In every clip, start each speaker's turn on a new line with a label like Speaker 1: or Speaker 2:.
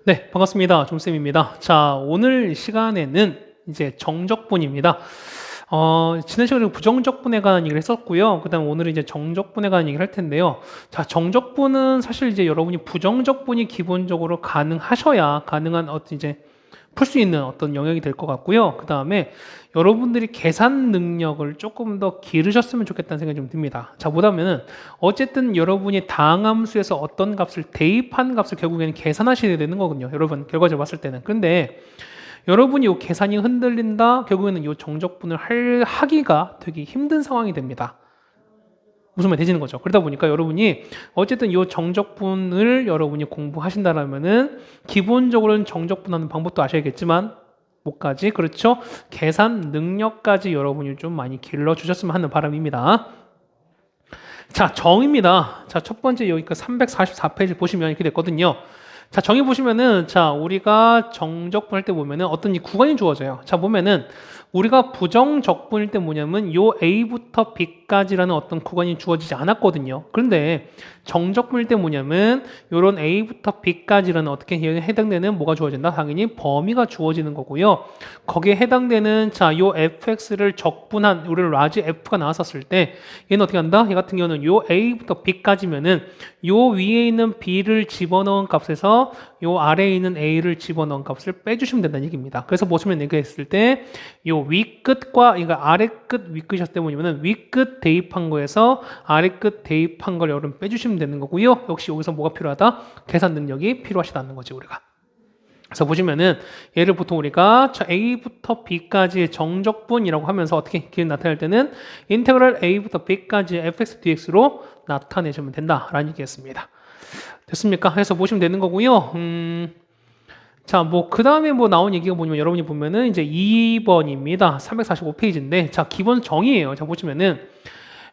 Speaker 1: 네, 반갑습니다. 종쌤입니다. 자, 오늘 시간에는 이제 정적분입니다. 지난 시간에 부정적분에 관한 얘기를 했었고요. 그 다음 오늘은 이제 정적분에 관한 얘기를 할 텐데요. 자, 정적분은 사실 이제 여러분이 부정적분이 기본적으로 가능하셔야 가능한 어떤 이제 풀 수 있는 어떤 영역이 될 것 같고요. 그 다음에 여러분들이 계산 능력을 조금 더 기르셨으면 좋겠다는 생각이 좀 듭니다. 자, 뭐냐면은 어쨌든 여러분이 다항함수에서 어떤 값을 대입한 값을 결국에는 계산하셔야 되는 거거든요. 여러분 결과적으로 봤을 때는. 근데 여러분이 이 계산이 흔들린다, 결국에는 이 정적분을 하기가 되게 힘든 상황이 됩니다. 무슨 말 되시는 거죠. 그러다 보니까 여러분이 어쨌든 이 정적분을 여러분이 공부하신다라면은 기본적으로는 정적분하는 방법도 아셔야겠지만 뭐까지 그렇죠? 계산 능력까지 여러분이 좀 많이 길러 주셨으면 하는 바람입니다. 자, 정입니다. 자, 첫 번째 여기 344페이지 보시면 이렇게 됐거든요. 자, 정의 보시면은 자, 우리가 정적분 할 때 보면은 어떤 이 구간이 주어져요. 자, 보면은 우리가 부정적분일 때 뭐냐면 요 A부터 B까지라는 어떤 구간이 주어지지 않았거든요. 그런데 정적분일 때 뭐냐면 요런 A부터 B까지라는 어떻게 해당되는 뭐가 주어진다? 당연히 범위가 주어지는 거고요. 거기에 해당되는 자, 요 fx를 적분한 우리 라지 f가 나왔었을 때 얘는 어떻게 한다? 얘 같은 경우는 요 A부터 B까지면은 요 위에 있는 B를 집어넣은 값에서 요 아래에 있는 A를 집어넣은 값을 빼주시면 된다는 얘기입니다. 그래서 보시면 이렇게 했을 때 요 윗끝과 그러니까 아래 끝 윗끝이었을 때 뭐냐면은 윗끝 대입한 거에서 아래 끝 대입한 걸 여러분 빼주시면 되는 거고요. 역시 여기서 뭐가 필요하다? 계산 능력이 필요하시다는 거지 우리가. 그래서 보시면은 얘를 보통 우리가 A부터 B까지의 정적분이라고 하면서 어떻게 나타낼 때는 인테그랄 A부터 B까지 fx dx로 나타내시면 된다라는 얘기였습니다. 됐습니까? 해서 보시면 되는 거고요. 자, 뭐, 그 다음에 뭐 나온 얘기가 뭐냐면 여러분이 보면은 이제 2번입니다. 345페이지인데, 자, 기본 정의예요. 자, 보시면은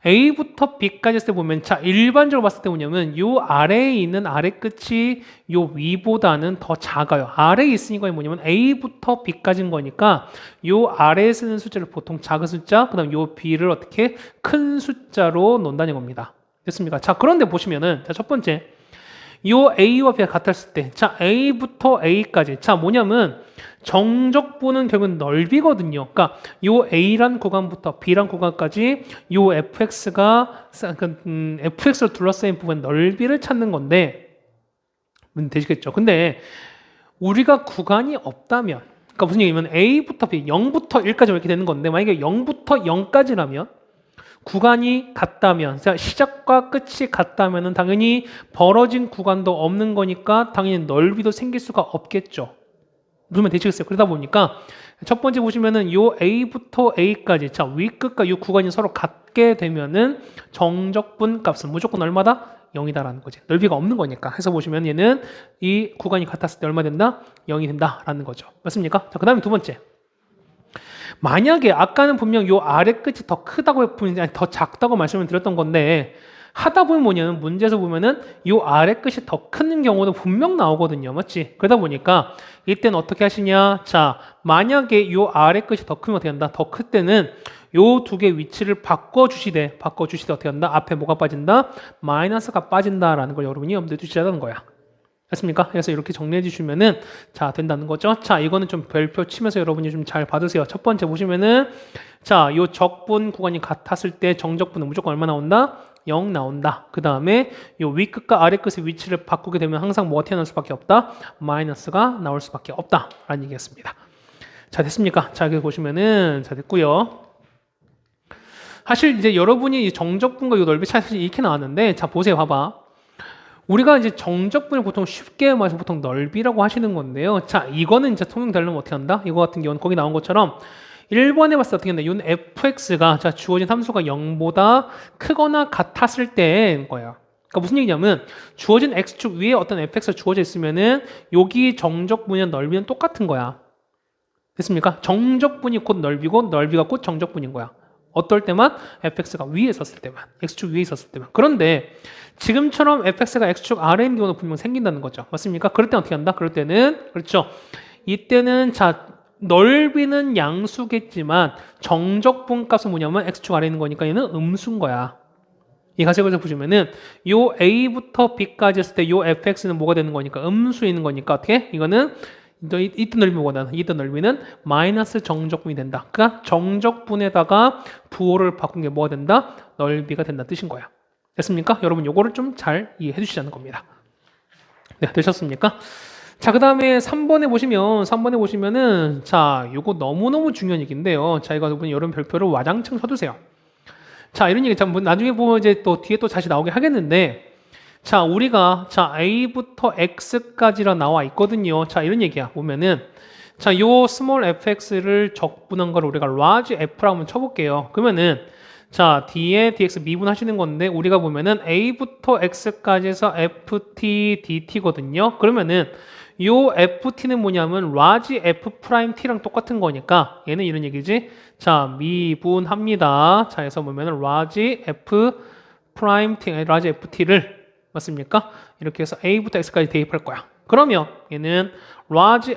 Speaker 1: A부터 B까지 했을 때 보면, 자, 일반적으로 봤을 때 뭐냐면 요 아래에 있는 아래 끝이 요 위보다는 더 작아요. 아래에 있으니까 뭐냐면 A부터 B까지인 거니까 요 아래에 쓰는 숫자를 보통 작은 숫자, 그 다음 요 B를 어떻게 큰 숫자로 놓는다는 겁니다. 됐습니까? 자, 그런데 보시면은, 자, 첫 번째. 요 A와 B가 같았을 때, 자, A부터 A까지. 자, 뭐냐면, 정적분은 결국은 넓이거든요. 그러니까, 요 A란 구간부터 B란 구간까지 요 fx가, fx를 둘러싸인 부분 넓이를 찾는 건데, 되시겠죠? 근데, 우리가 구간이 없다면, 그러니까 무슨 얘기냐면, A부터 B, 0부터 1까지 이렇게 되는 건데, 만약에 0부터 0까지라면, 구간이 같다면, 시작과 끝이 같다면 당연히 벌어진 구간도 없는 거니까 당연히 넓이도 생길 수가 없겠죠. 그러면 되시겠어요? 그러다 보니까 첫 번째 보시면은 요 A부터 A까지, 자, 윗끝과 요 구간이 서로 같게 되면은 정적분 값은 무조건 얼마다? 0이다라는 거지. 넓이가 없는 거니까. 해서 보시면 얘는 이 구간이 같았을 때 얼마 된다? 0이 된다라는 거죠. 맞습니까? 자, 그 다음에 두 번째. 만약에 아까는 분명 요 아래 끝이 더 크다고 아니 더 작다고 말씀을 드렸던 건데 하다 보면 뭐냐면 문제에서 보면은 요 아래 끝이 더 큰 경우도 분명 나오거든요. 맞지? 그러다 보니까 이때는 어떻게 하시냐? 자, 만약에 요 아래 끝이 더 크면 어떻게 한다? 더 클 때는 요 두 개 위치를 바꿔주시되 어떻게 한다? 앞에 뭐가 빠진다? 마이너스가 빠진다라는 걸 여러분이 염두에 두시라는 거야. 됐습니까? 그래서 이렇게 정리해 주시면은 자 된다는 거죠. 자, 이거는 좀 별표 치면서 여러분이 좀 잘 받으세요. 첫 번째 보시면은 자, 요 적분 구간이 같았을 때 정적분은 무조건 얼마 나온다? 0 나온다. 그 다음에 요 윗끝과 아래끝의 위치를 바꾸게 되면 항상 뭐가 튀어나올 수밖에 없다? 마이너스가 나올 수밖에 없다. 라는 얘기였습니다. 자, 됐습니까? 자, 여기 보시면은 자, 됐고요. 사실 이제 여러분이 정적분과 요 넓이 차이 이렇게 나왔는데 자, 보세요. 봐봐. 우리가 이제 정적분을 보통 쉽게 말해서 보통 넓이라고 하시는 건데요. 자, 이거는 이제 통용 되려면 어떻게 한다? 이거 같은 경우는 거기 나온 것처럼 1번에 봤을 때 어떻게 한다? 이건 fx가 자, 주어진 함수가 0보다 크거나 같았을 때인 거예요. 그러니까 무슨 얘기냐면 주어진 x축 위에 어떤 fx가 주어져 있으면은 여기 정적분이랑 넓이는 똑같은 거야. 됐습니까? 정적분이 곧 넓이고 넓이가 곧 정적분인 거야. 어떨 때만? fx가 위에 있었을 때만. x축 위에 있었을 때만. 그런데 지금처럼 fx가 x축 아래에 있는 경우도 분명 생긴다는 거죠. 맞습니까? 그럴 때는 어떻게 한다? 그럴 때는 그렇죠. 이때는 자, 넓이는 양수겠지만 정적분 값은 뭐냐면 x축 아래에 있는 거니까 얘는 음수인 거야. 이 가설에서 보시면은 요 a부터 b까지 했을 때 요 fx는 뭐가 되는 거니까 음수에 있는 거니까 어떻게? 이거는 이때 넓이 뭐다? 이때 넓이는 마이너스 정적분이 된다. 그러니까 정적분에다가 부호를 바꾼 게 뭐가 된다? 넓이가 된다 뜻인 거야. 됐습니까? 여러분 요거를 좀 잘 이해해 주시자는 겁니다. 네, 되셨습니까? 자, 그 다음에 3번에 보시면은, 자, 요거 너무너무 중요한 얘기인데요. 자, 이거 여러분 별표를 와장창 쳐두세요. 자, 이런 얘기, 나중에 보면 이제 또 뒤에 또 다시 나오게 하겠는데, 자, 우리가, 자, A부터 X까지라 나와 있거든요. 자, 이런 얘기야. 보면은, 자, 요 small fx를 적분한 걸 우리가 large f라고 한번 쳐볼게요. 그러면은, 자, D에 dx 미분하시는 건데, 우리가 보면은 A부터 X까지 해서 ft dt거든요. 그러면은, 요 ft는 뭐냐면 large f't랑 똑같은 거니까 얘는 이런 얘기지. 자, 미분합니다. 자, 해서 보면은 large ft를 맞습니까? 이렇게 해서 a부터 x까지 대입할 거야. 그러면 얘는 large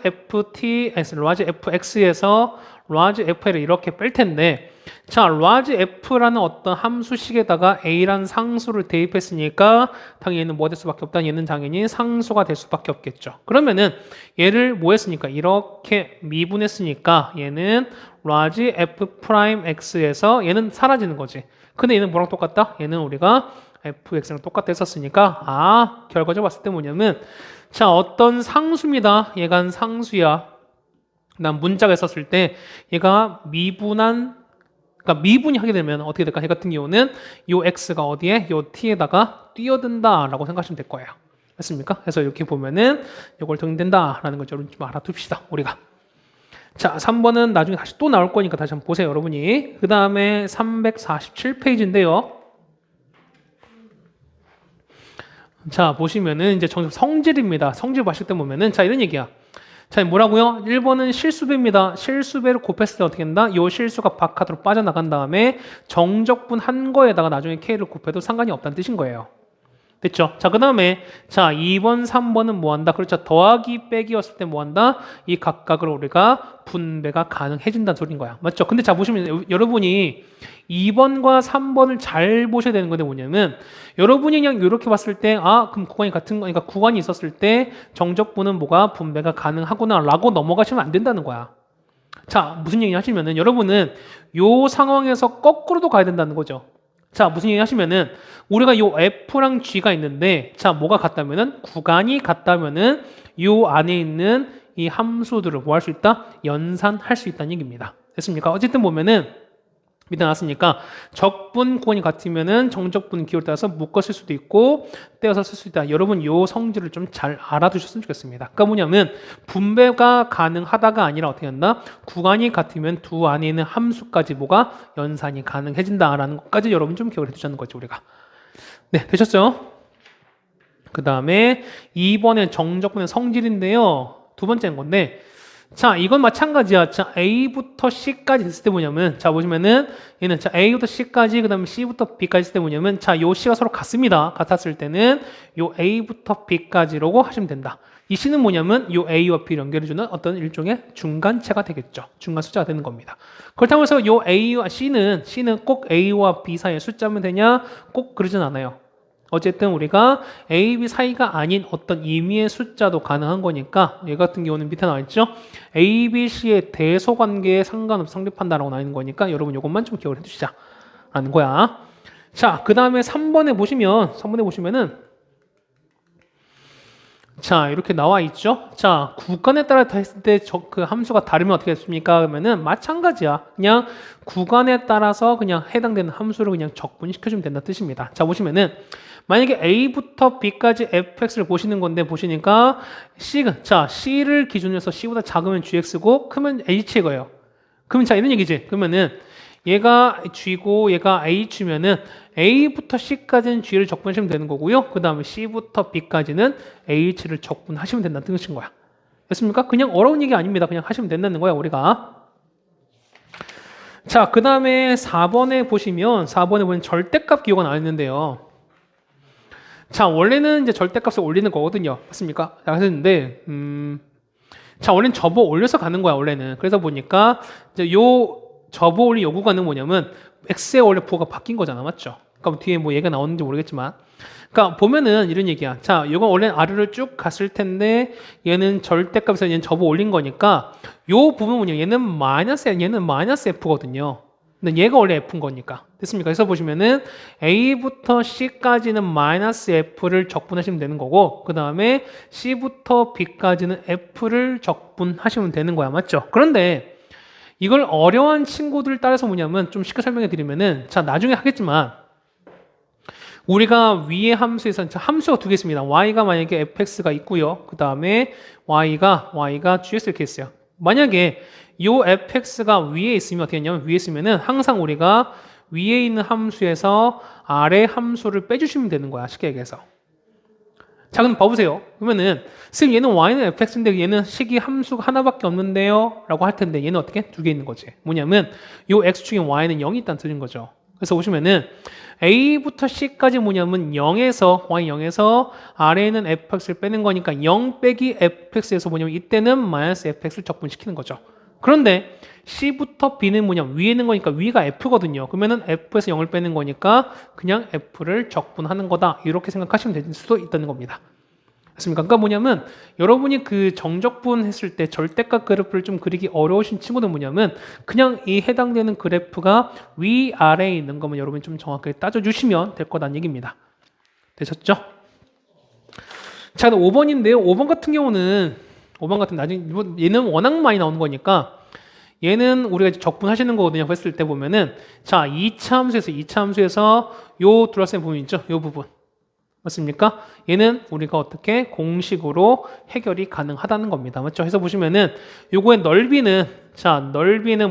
Speaker 1: fx에서 large fl을 이렇게 뺄 텐데, 자, large f라는 어떤 함수식에다가 a라는 상수를 대입했으니까 당연히 얘는 뭐 될 수밖에 없다. 얘는 당연히 상수가 될 수밖에 없겠죠. 그러면은 얘를 뭐 했으니까 이렇게 미분했으니까 얘는 large f'x에서 얘는 사라지는 거지. 근데 얘는 뭐랑 똑같다? 얘는 우리가 fx랑 똑같다 했었으니까 결과적으로 봤을 때 뭐냐면, 자, 어떤 상수입니다. 얘가 상수야. 난 문자가 있었을 때 얘가 그러니까 미분이 하게 되면 어떻게 될까? 얘 같은 경우는 요 x가 어디에? 요 t에다가 뛰어든다라고 생각하시면 될 거예요. 됐습니까? 그래서 이렇게 보면은 이걸 정리된다라는 걸 좀 알아둡시다. 우리가. 자, 3번은 나중에 다시 또 나올 거니까 다시 한번 보세요, 여러분이. 그 다음에 347페이지인데요. 자, 보시면은 이제 성질입니다. 성질 봤을 때 보면은, 자, 이런 얘기야. 자, 뭐라고요? 1번은 실수배입니다. 실수배를 곱했을 때 어떻게 된다? 요 실수가 바깥으로 빠져나간 다음에 정적분 한 거에다가 나중에 K를 곱해도 상관이 없다는 뜻인 거예요. 됐죠? 자, 그 다음에, 자, 2번, 3번은 뭐 한다? 그렇죠. 더하기 빼기였을 때 뭐 한다? 이 각각을 우리가 분배가 가능해진다는 소리인 거야. 맞죠? 근데 자, 보시면 여러분이 2번과 3번을 잘 보셔야 되는 건데 뭐냐면, 여러분이 그냥 이렇게 봤을 때, 그럼 구간이 같은 거니까 구간이 있었을 때 정적분은 뭐가 분배가 가능하구나 라고 넘어가시면 안 된다는 거야. 자, 무슨 얘기 하시면은 여러분은 요 상황에서 거꾸로도 가야 된다는 거죠. 자, 무슨 얘기 하시면은 우리가 요 F랑 G가 있는데, 자, 뭐가 같다면은 구간이 같다면은 요 안에 있는 이 함수들을 뭐 할 수 있다? 연산할 수 있다는 얘기입니다. 됐습니까? 어쨌든 보면은 밑에 나왔으니까 적분 구간이 같으면은 정적분 기호를 따라서 묶어 쓸 수도 있고 떼어서 쓸 수 있다. 여러분 요 성질을 좀 잘 알아두셨으면 좋겠습니다. 그러니까 뭐냐면 분배가 가능하다가 아니라 어떻게 한다? 구간이 같으면 두 안에 있는 함수까지 뭐가 연산이 가능해진다라는 것까지 여러분 좀 기억을 해두자는 거죠, 우리가. 네, 되셨죠? 그 다음에 2번의 정적분의 성질인데요. 두 번째인 건데, 자, 이건 마찬가지야. 자, A부터 C까지 됐을 때 뭐냐면, 자, 보시면은, 얘는 자, A부터 C까지, 그 다음에 C부터 B까지 했을 때 뭐냐면, 자, 요 C가 서로 같습니다. 같았을 때는 요 A부터 B까지라고 하시면 된다. 이 C는 뭐냐면, 요 A와 B를 연결해주는 어떤 일종의 중간체가 되겠죠. 중간 숫자가 되는 겁니다. 그렇다고 해서 요 A와 C는 꼭 A와 B 사이의 숫자면 되냐? 꼭 그러진 않아요. 어쨌든 우리가 A, B 사이가 아닌 어떤 임의의 숫자도 가능한 거니까 얘 같은 경우는 밑에 나와 있죠. A, B, C의 대소관계에 상관없이 성립한다라고 나와 있는 거니까 여러분 이것만 좀 기억을 해두시자 라는 거야. 자, 그 다음에 3번에 보시면은 자, 이렇게 나와 있죠. 자, 구간에 따라 했을 때 그 함수가 다르면 어떻게 됐습니까? 그러면은 마찬가지야. 그냥 구간에 따라서 그냥 해당되는 함수를 그냥 적분시켜주면 된다는 뜻입니다. 자, 보시면은 만약에 A부터 B까지 fx를 보시는 건데 보시니까 C를 기준으로 해서 C보다 작으면 gx고 크면 h인 거예요. 그러면 자, 이런 얘기지. 그러면은 얘가 G고 얘가 H면은 A부터 C까지는 G를 적분하시면 되는 거고요. 그 다음에 C부터 B까지는 H를 적분하시면 된다는 뜻인 거야. 됐습니까? 그냥 어려운 얘기 아닙니다. 그냥 하시면 된다는 거야, 우리가. 자, 그 다음에 4번에 보면 절대값 기호가 나와 있는데요. 자, 원래는 이제 절대값을 올리는 거거든요. 맞습니까? 자, 했는데, 자, 원래는 접어 올려서 가는 거야, 원래는. 그래서 보니까, 이제 접어 올린 요구가는 뭐냐면, x의 원래 부호가 바뀐 거잖아. 맞죠? 그러니까 뒤에 뭐 얘가 나오는지 모르겠지만. 그러니까 보면은 이런 얘기야. 자, 이거 원래 아래로 쭉 갔을 텐데 얘는 절대값에서 얘는 접어 올린 거니까 요 부분은요. 얘는 마이너스 F거든요. 근데 얘가 원래 F인 거니까. 됐습니까? 그래서 보시면은 A부터 C까지는 마이너스 F를 적분하시면 되는 거고 그 다음에 C부터 B까지는 F를 적분하시면 되는 거야. 맞죠? 그런데 이걸 어려운 친구들 따라서 뭐냐면 좀 쉽게 설명해 드리면은 자, 나중에 하겠지만 우리가 위의 함수에서 함수가 두 개 있습니다. y가 만약에 fx가 있고요. 그 다음에 y가 gx 이렇게 있어요. 만약에 요 fx가 위에 있으면 어떻게 했냐면 위에 있으면은 항상 우리가 위에 있는 함수에서 아래 함수를 빼주시면 되는 거야. 쉽게 얘기해서. 자, 그럼 봐보세요. 그러면은 선생님 얘는 y는 fx인데 얘는 식이 함수가 하나밖에 없는데요? 라고 할 텐데 얘는 어떻게? 두 개 있는 거지. 뭐냐면 요 x축인 y는 0이 있다는 뜻인 거죠. 그래서 보시면은 A부터 C까지 뭐냐면 0에서 y0에서 아래에는 fx를 빼는 거니까 0 빼기 fx에서 뭐냐면 이때는 마이너스 fx를 적분시키는 거죠. 그런데 C부터 B는 뭐냐면 위에 있는 거니까 위가 f거든요. 그러면은 f에서 0을 빼는 거니까 그냥 f를 적분하는 거다. 이렇게 생각하시면 될 수도 있다는 겁니다. 맞습니까? 그러니까 뭐냐면 여러분이 그 정적분 했을 때 절대값 그래프를 좀 그리기 어려우신 친구는 뭐냐면 그냥 이 해당되는 그래프가 위아래에 있는 거면 여러분이 좀 정확하게 따져주시면 될 거다는 얘기입니다. 되셨죠? 자, 5번인데요. 5번 같은 경우는 5번 같은 나중에 얘는 워낙 많이 나오는 거니까 얘는 우리가 적분하시는 거거든요. 했을 때 보면은 자, 2차 함수에서 요 둘러싼 부분 있죠? 요 부분. 맞습니까? 얘는 우리가 어떻게 공식으로 해결이 가능하다는 겁니다. 맞죠? 해서 보시면은 요거의 넓이는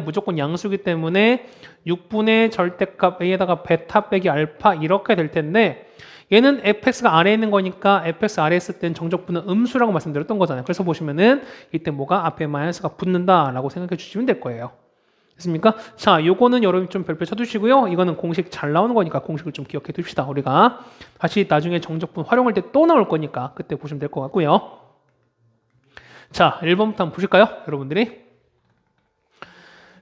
Speaker 1: 무조건 양수이기 때문에 6분의 절대값 a에다가 베타 빼기 알파 이렇게 될 텐데 얘는 fx가 아래에 있는 거니까 fx 아래에 있을 땐 정적분은 음수라고 말씀드렸던 거잖아요. 그래서 보시면은 이때 뭐가 앞에 마이너스가 붙는다라고 생각해 주시면 될 거예요. 됐습니까? 자, 요거는 여러분 좀 별표 쳐두시고요. 이거는 공식 잘 나오는 거니까 공식을 좀 기억해 둡시다. 우리가 다시 나중에 정적분 활용할 때 또 나올 거니까 그때 보시면 될 것 같고요. 자, 1번부터 한번 보실까요? 여러분들이.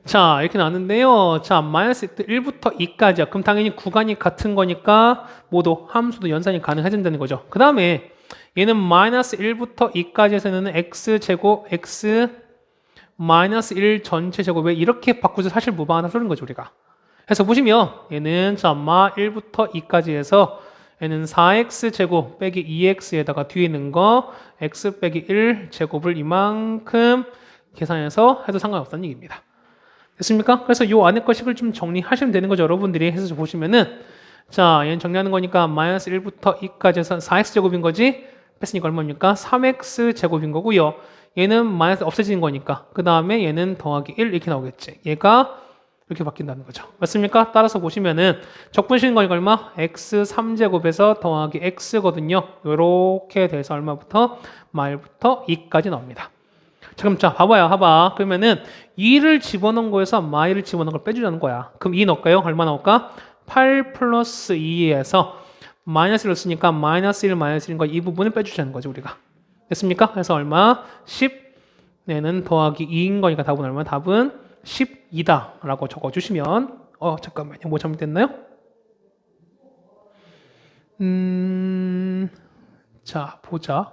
Speaker 1: 자, 이렇게 나왔는데요. 자, 마이너스 1부터 2까지야. 그럼 당연히 구간이 같은 거니까 모두 함수도 연산이 가능해진다는 거죠. 그 다음에 얘는 마이너스 1부터 2까지에서는 x제곱 x 마이너스 1 전체 제곱에 이렇게 바꾸서 사실 무방하다 소리는 거죠, 우리가. 그래서 보시면 얘는 자, 마 1부터 2까지 해서 얘는 4x 제곱 빼기 2x에다가 뒤에 있는 거 x 빼기 1 제곱을 이만큼 계산해서 해도 상관없다는 얘기입니다. 됐습니까? 그래서 요 안에 거식을 좀 정리하시면 되는 거죠, 여러분들이. 해서 보시면은 자, 얘는 정리하는 거니까 마이너스 1부터 2까지 해서 4x 제곱인 거지. 뺐으니까 얼마입니까? 3x 제곱인 거고요. 얘는 마이너스 없어지는 거니까 그 다음에 얘는 더하기 1 이렇게 나오겠지. 얘가 이렇게 바뀐다는 거죠. 맞습니까? 따라서 보시면은 적분시키는 거니까 얼마? x 3제곱에서 더하기 x거든요. 이렇게 돼서 얼마부터? 마일부터 2까지 나옵니다. 자, 그럼 자, 봐봐. 그러면은 2를 집어넣은 거에서 마일을 집어넣은 걸 빼주자는 거야. 그럼 2 넣을까요? 얼마 나올까? 8 플러스 2에서 마이너스를 쓰니까 마이너스 1 마이너스 1인 거 이 부분을 빼주자는 거죠, 우리가. 됐습니까? 그래서 얼마? 10 얘는 더하기 2인 거니까 답은 얼마? 답은 12다 라고 적어주시면 잠깐만요. 뭐 잘못됐나요? 자, 보자.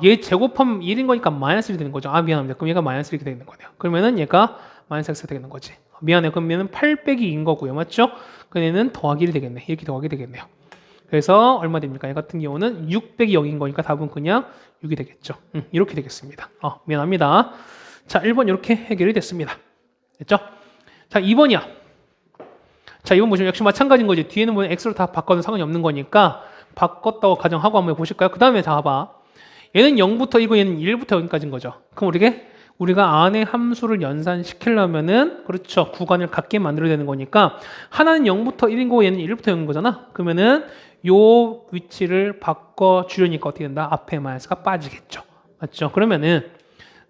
Speaker 1: 얘 제곱하면 1인 거니까 마이너스 1이 되는 거죠. 미안합니다. 그럼 얘가 마이너스 이렇게 되는 거네요. 그러면은 얘가 마이너스 x가 되는 거지. 미안해요. 그럼 얘는 8 빼기 2인 거고요. 맞죠? 그럼 얘는 더하기 1이 되겠네. 이렇게 더하기 되겠네요. 그래서 얼마 됩니까? 얘 같은 경우는 6 빼기 0인 거니까 답은 그냥 6이 되겠죠. 이렇게 되겠습니다. 미안합니다. 자, 1번 이렇게 해결이 됐습니다. 됐죠? 자, 2번이야. 자, 2번 보시면 역시 마찬가지인 거지. 뒤에는 뭐 x로 다 바꿔도 상관이 없는 거니까 바꿨다고 가정하고 한번 보실까요? 그 다음에 자, 봐봐. 얘는 0부터 이거 얘는 1부터 여기까지인 거죠. 그럼 우리가 안에 함수를 연산시키려면은 그렇죠. 구간을 같게 만들어야 되는 거니까 하나는 0부터 1인 거고 얘는 1부터 0인 거잖아. 그러면은 요 위치를 바꿔 주려니까 어떻게 된다? 앞에 마이너스가 빠지겠죠. 맞죠? 그러면은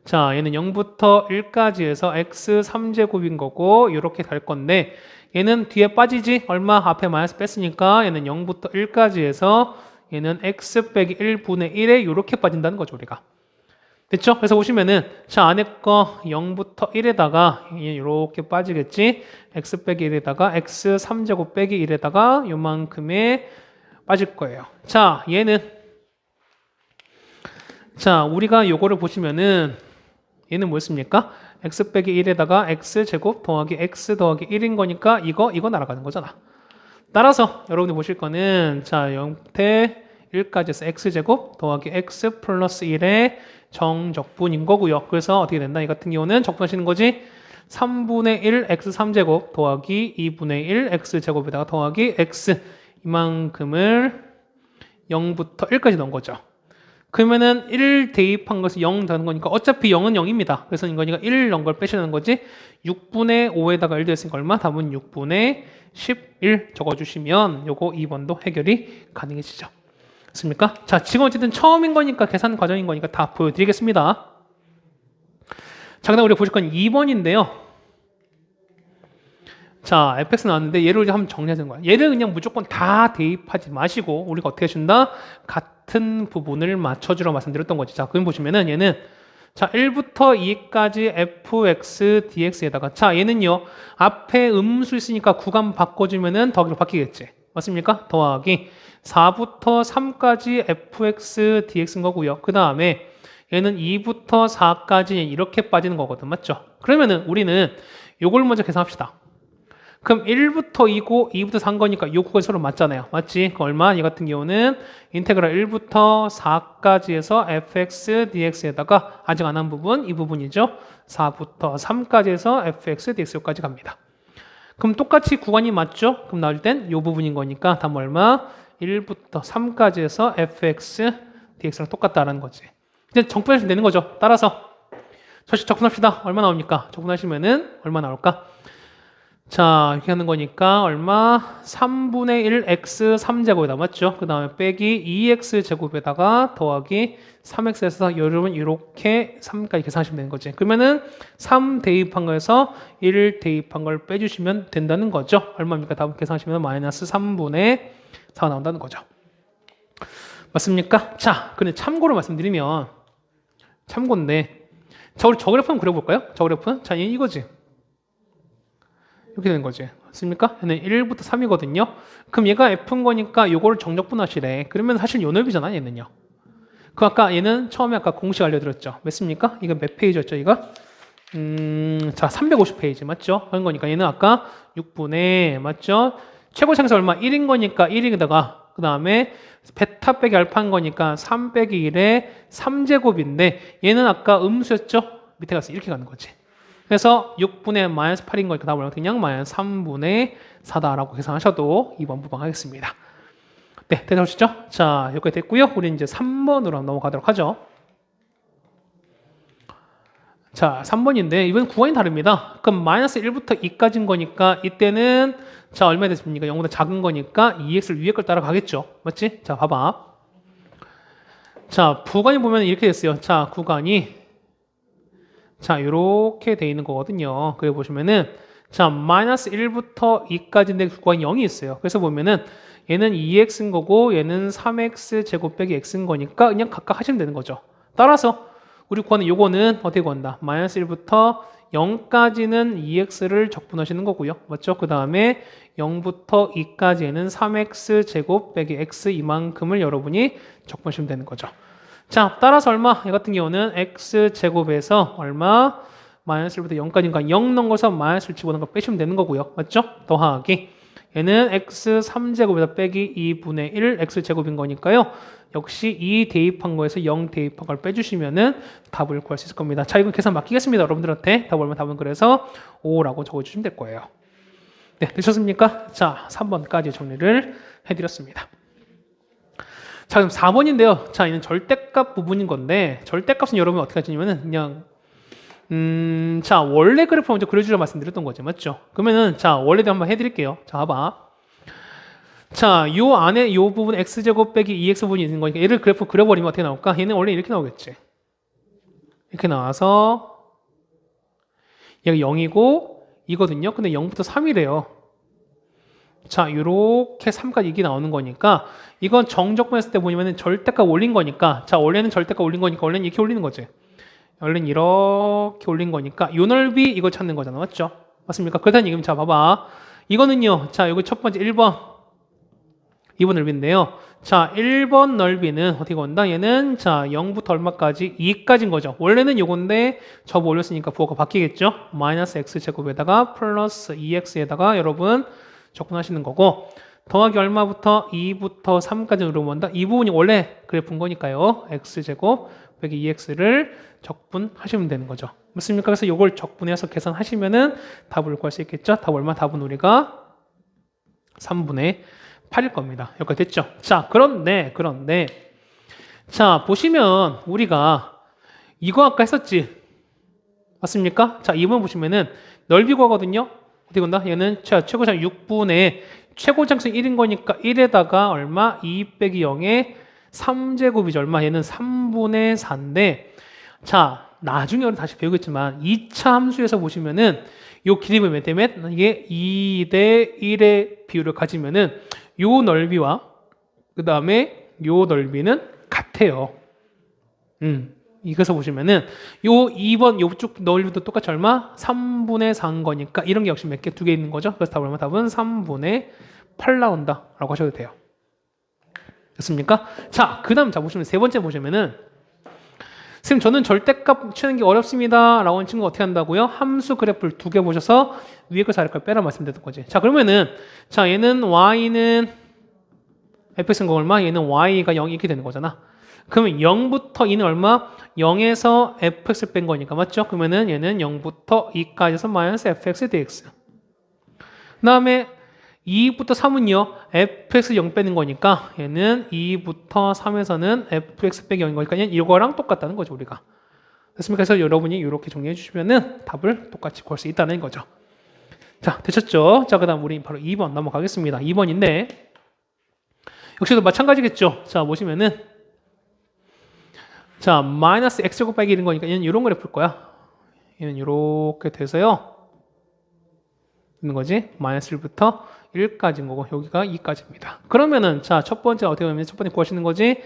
Speaker 1: 자, 얘는 0부터 1까지 해서 x 3제곱인 거고 이렇게 갈 건데 얘는 뒤에 빠지지? 얼마? 앞에 마이너스 뺐으니까 얘는 0부터 1까지 해서 얘는 x 빼기 1분의 1에 이렇게 빠진다는 거죠, 우리가. 됐죠? 그래서 보시면은 자 안에 거 0부터 1에다가 이렇게 빠지겠지. x 빼기 1에다가 x 3제곱 빼기 1에다가 요만큼에 빠질 거예요. 자 얘는 자 우리가 요거를 보시면은 얘는 뭐였습니까? x 빼기 1에다가 x제곱 더하기 x 더하기 1인 거니까 이거 날아가는 거잖아. 따라서 여러분들 보실 거는 자 0대 1까지 해서 x제곱 더하기 x 플러스 1의 정적분인 거고요. 그래서 어떻게 된다? 이 같은 경우는 적분하시는 거지. 3분의 1 x 3제곱 더하기 2분의 1 x제곱에다가 더하기 x 이만큼을 0부터 1까지 넣은 거죠. 그러면은 1 대입한 것이 0 되는 거니까 어차피 0은 0입니다. 그래서 이거니까 1 넣은 걸 빼시는 거지. 6분의 5에다가 1 됐으니까 얼마? 답은 6분의 11 적어주시면 요거 2번도 해결이 가능해지죠. 됐습니까? 자, 지금 어쨌든 처음인 거니까 계산 과정인 거니까 다 보여드리겠습니다. 자, 그다음 우리가 보실 건 2번인데요. 자, fx 나왔는데 얘를 한번 정리해야 되는 거야. 얘를 그냥 무조건 다 대입하지 마시고 우리가 어떻게 해준다? 같은 부분을 맞춰주라고 말씀드렸던 거지. 자, 그럼 보시면은 얘는 자 1부터 2까지 fx dx에다가 자 얘는요 앞에 음수 있으니까 구간 바꿔주면은 더하기로 바뀌겠지. 맞습니까? 더하기 4부터 3까지 fx dx인 거고요. 그 다음에 얘는 2부터 4까지 이렇게 빠지는 거거든. 맞죠? 그러면은 우리는 요걸 먼저 계산합시다. 그럼 1부터 2고 2부터 3 거니까 요 구간이 서로 맞잖아요. 맞지? 그 얼마? 이 같은 경우는 인테그랄 1부터 4까지 해서 fx dx에다가 아직 안 한 부분, 이 부분이죠. 4부터 3까지 해서 fx dx까지 갑니다. 그럼 똑같이 구간이 맞죠? 그럼 나올 땐 요 부분인 거니까 답 얼마? 1부터 3까지 해서 fx dx랑 똑같다라는 거지. 이제 정분하시면 되는 거죠. 따라서 저식 적분합시다. 얼마 나옵니까? 적분하시면은 얼마 나올까? 자, 이렇게 하는 거니까 얼마? 3분의 1 x 3제곱에다 맞죠? 그 다음에 빼기 2x 제곱에다가 더하기 3x에서 여러분 이렇게 3까지 계산하시면 되는 거지. 그러면은 3 대입한 거에서 1 대입한 걸 빼주시면 된다는 거죠. 얼마입니까? 답 계산하시면 마이너스 3분의 4가 나온다는 거죠. 맞습니까? 자, 근데 참고로 말씀드리면 참고인데 자, 우리 저 그래프 한번 그려볼까요? 저 그래프? 자, 이거지. 이렇게 되는 거지. 맞습니까? 얘는 1부터 3이거든요. 그럼 얘가 F인 거니까 요거를 정적분하시래. 그러면 사실 요 넓이잖아, 얘는요. 그 아까 얘는 처음에 아까 공식 알려드렸죠. 몇습니까? 이거 몇 페이지였죠, 이거? 자, 350페이지 맞죠? 그런 거니까 얘는 아까 6분의 맞죠? 최고차에서 얼마? 1인 거니까 1에다가 그 다음에 베타 빼기 알파인 거니까 3 빼기 1의 3제곱인데 얘는 아까 음수였죠? 밑에 가서 이렇게 가는 거지. 그래서 6분의 마이너스 8인 거니까 답을 그냥 마이너스 3분의 4다라고 계산하셔도 2번 부방하겠습니다. 네, 되셨죠? 자, 여기까지 됐고요. 우리 이제 3번으로 넘어가도록 하죠. 자, 3번인데 이번 구간이 다릅니다. 그럼 마이너스 1부터 2까지인 거니까 이때는 자, 얼마 됐습니까? 0보다 작은 거니까 2x를 위에 걸 따라가겠죠. 맞지? 자, 봐봐. 자, 구간이 보면 이렇게 됐어요. 자, 구간이 자, 이렇게 돼 있는 거거든요. 그래 보시면은 자, 마이너스 1부터 2까지인데 구간이 0이 있어요. 그래서 보면은 얘는 2x인 거고 얘는 3x 제곱 빼기 x인 거니까 그냥 각각 하시면 되는 거죠. 따라서 우리 구하는 요거는 어떻게 구한다? 마이너스 1부터 0까지는 2x를 적분하시는 거고요. 맞죠? 그 다음에 0부터 2까지는 3x 제곱 빼기 x 이만큼을 여러분이 적분하시면 되는 거죠. 자, 따라서 얼마? 이 같은 경우는 x제곱에서 얼마? 마이너스 1부터 0까지니까 0 넣은 거서 마이너스를 집어넣은 거 빼시면 되는 거고요. 맞죠? 더하기 얘는 x 3제곱에서 빼기 2분의 1 x제곱인 거니까요. 역시 2 대입한 거에서 0 대입한 걸 빼주시면은 답을 구할 수 있을 겁니다. 자, 이건 계산 맡기겠습니다. 여러분들한테 답 얼마 답은 그래서 5라고 적어주시면 될 거예요. 네, 되셨습니까? 자, 3번까지 정리를 해드렸습니다. 자, 그럼 4번인데요. 자, 이는 절대값 부분인 건데 절대값은 여러분 어떻게 하시냐면은 그냥 자, 원래 그래프 먼저 그려주라고 말씀드렸던 거죠. 맞죠? 그러면은 자, 원래대로 한번 해드릴게요. 자, 봐봐. 자, 요 안에 요 부분 x제곱 빼기 2x 부분이 있는 거니까 얘를 그래프 그려버리면 어떻게 나올까? 얘는 원래 이렇게 나오겠지. 이렇게 나와서 얘가 0이고 이거든요. 근데 0부터 3이래요. 자, 요렇게 3까지 이게 나오는 거니까 이건 정적분했을 때 보면은 절대값 올린 거니까 자, 원래는 절대값 올린 거니까 원래는 이렇게 올리는 거지. 원래는 이렇게 올린 거니까 요 넓이 이거 찾는 거잖아. 맞죠? 맞습니까? 그렇다는 얘기면 자 봐봐. 이거는요. 자, 여기 첫 번째 1번 2번 넓이인데요. 자, 1번 넓이는 어떻게 온다? 얘는 자 0부터 얼마까지? 2까지인 거죠. 원래는 요건데 접어 올렸으니까 부호가 바뀌겠죠. 마이너스 x제곱에다가 플러스 2x에다가 여러분 적분하시는 거고, 더하기 얼마부터? 2부터 3까지 누르면 이 부분이 원래 그래프인 거니까요. x제곱 빼기 2x를 적분하시면 되는 거죠. 맞습니까? 그래서 이걸 적분해서 계산하시면은 답을 구할 수 있겠죠. 답 얼마? 답은 우리가 3분의 8일 겁니다. 여기까지 됐죠? 자, 그런데 자, 보시면 우리가 이거 아까 했었지. 맞습니까? 자, 이번 보시면은 넓이 구하거든요. 어떻게 건다? 얘는 최고장 6분의 최고장수 1인 거니까 1에다가 얼마? 2 빼기 0에 3제곱이죠. 얼마? 얘는 3분의 4인데, 자, 나중에 우리 다시 배우겠지만 2차 함수에서 보시면은 요 길이가 몇 대 몇? 이게 2대 1의 비율을 가지면은 요 넓이와 그 다음에 요 넓이는 같아요. 이거서 보시면은 요 2번 요쪽 넓이도 똑같이 얼마? 3분의 4인 거니까 이런 게 역시 몇 개? 2개 있는 거죠. 그래서 답은 얼마? 답은 3분의 8 나온다 라고 하셔도 돼요. 됐습니까? 자, 그 다음 자 보시면 세 번째 보시면은, 선생님 저는 절대값 치는 게 어렵습니다 라고 하는 친구가 어떻게 한다고요? 함수 그래프를 2개 보셔서 위에 거 아래 걸 빼라 말씀드렸던 거지. 자, 그러면은 자 얘는 y는 fx인 거 얼마? 얘는 y가 0 이렇게 되는 거잖아. 그러면 0부터 2는 얼마? 0에서 fx를 뺀 거니까 맞죠? 그러면은 얘는 0부터 2까지 해서 마이너스 fx dx. 그 다음에 2부터 3은요 fx 0 빼는 거니까 얘는 2부터 3에서는 fx 빼기 0인 거니까 얘는 이거랑 똑같다는 거죠 우리가. 됐습니까? 그래서 여러분이 이렇게 정리해 주시면은 답을 똑같이 구할 수 있다는 거죠. 자, 되셨죠? 자, 그 다음 우리 바로 2번 넘어가겠습니다. 2번인데 역시도 마찬가지겠죠. 자, 보시면은 자, 마이너스 x제곱 빼기 1인 거니까 얘는 이런 그래프일 거야. 얘는 이렇게 돼서요 있는 거지. 마이너스 1부터 1까지인 거고 여기가 2까지입니다. 그러면은 자, 첫 번째 어떻게 하면 첫 번째 구하시는 거지?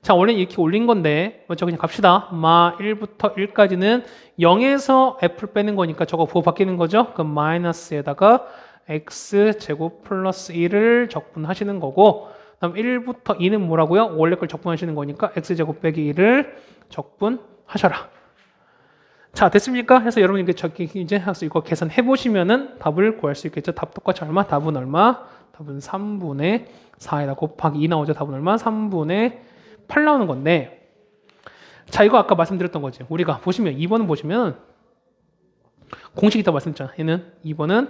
Speaker 1: 자, 원래는 이렇게 올린 건데 먼저 그냥 갑시다. 마 1부터 1까지는 0에서 f를 빼는 거니까 저거 부호 바뀌는 거죠. 그럼 마이너스에다가 x제곱 플러스 1을 적분하시는 거고, 그다음 1부터 2는 뭐라고요? 원래 걸 적분하시는 거니까 x제곱 빼기 1을 적분하셔라. 자, 됐습니까? 해서 여러분 이제 이거 계산해 보시면은 답을 구할 수 있겠죠. 답 똑같이 얼마? 답은 얼마? 답은 3분의 4에다 곱하기 2 나오죠. 답은 얼마? 3분의 8 나오는 건데, 자, 이거 아까 말씀드렸던 거지. 우리가 보시면 2번은 보시면 공식 있다고 말씀드렸잖아. 얘는 2번은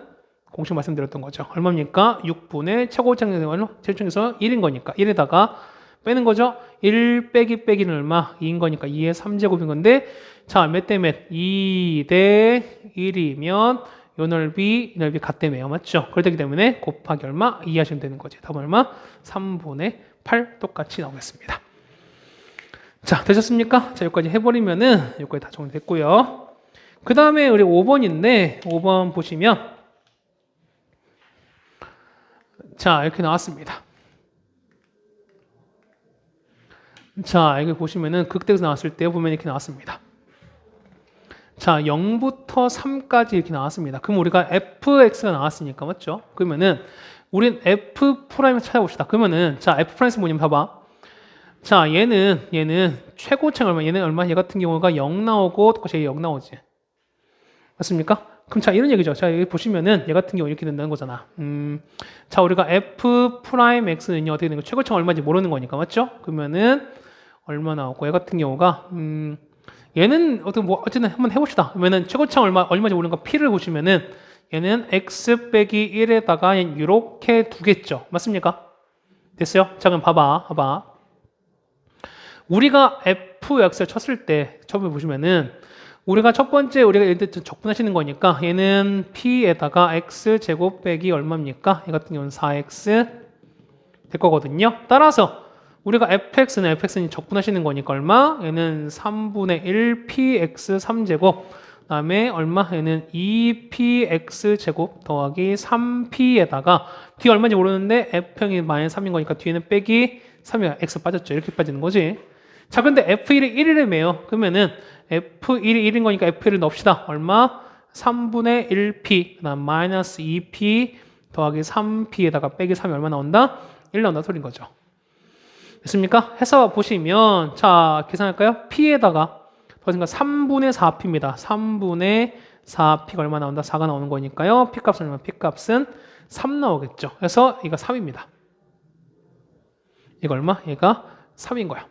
Speaker 1: 공식 말씀드렸던 거죠. 얼마입니까? 6분의 최고장에서 1인 거니까 1에다가 빼는 거죠. 1 빼기 빼기는 얼마? 2인 거니까 2의 3제곱인 건데, 자, 몇 대 몇? 2 대 1이면 요 넓이, 이 넓이 같다며요. 맞죠? 그렇기 때문에 곱하기 얼마? 2 하시면 되는 거지. 답은 얼마? 3분의 8 똑같이 나오겠습니다. 자, 되셨습니까? 자, 여기까지 해버리면은 여기까지 다 정리됐고요. 그 다음에 우리 5번인데 5번 보시면 자, 이렇게 나왔습니다. 자, 여기 보시면은 극대에서 나왔을 때 보면 이렇게 나왔습니다. 자, 0부터 3까지 이렇게 나왔습니다. 그럼 우리가 fx가 나왔으니까 맞죠? 그러면은 우린 f 프라임을 찾아봅시다. 그러면은 자, f 프라임이 뭐냐면 봐봐. 자, 얘는 최고층 얼마? 얘는 얼마? 얘 같은 경우가 0 나오고 똑같이 얘 0 나오지. 맞습니까? 그럼 자, 이런 얘기죠. 자, 여기 보시면은 얘 같은 경우 이렇게 된다는 거잖아. 자, 우리가 f 프라임 x는요 어떻게 되는 거? 최고층 얼마인지 모르는 거니까 맞죠? 그러면은 얼마 나오고 얘 같은 경우가 얘는 어쨌든 한번 해봅시다. 그러면은 최고층 얼마인지 모르는 거 p를 보시면은 얘는 x 빼기 1에다가 이렇게 두겠죠. 맞습니까? 됐어요? 자, 그럼 봐봐. 우리가 fx를 쳤을 때 처음에 보시면은 우리가 첫 번째 우리가 얘들 적분하시는 거니까 얘는 p에다가 x 제곱 빼기 얼마입니까? 얘 같은 경우는 4x 될 거거든요. 따라서 우리가 fx는 적분하시는 거니까 얼마? 얘는 3분의 1 px 3제곱 그다음에 얼마? 얘는 2px 제곱 더하기 3p에다가 뒤에 얼마인지 모르는데 f평이 마이너스 3인 거니까 뒤에는 빼기 3이가 x 빠졌죠. 이렇게 빠지는 거지. 자, 근데 F1이 1이래매요. 그러면은 F1이 1인 거니까 F1을 넣읍시다. 얼마? 3분의 1P, 그 다음 마이너스 2P 더하기 3P에다가 빼기 3이 얼마 나온다? 1 나온다 소린 거죠. 됐습니까? 해서 보시면, 자, 계산할까요? P에다가 더하니까 3분의 4P입니다. 3분의 4P가 얼마 나온다? 4가 나오는 거니까요. P값은 얼마? P값은 3 나오겠죠. 그래서 이거 3입니다. 이거 얼마? 얘가 3인 거야.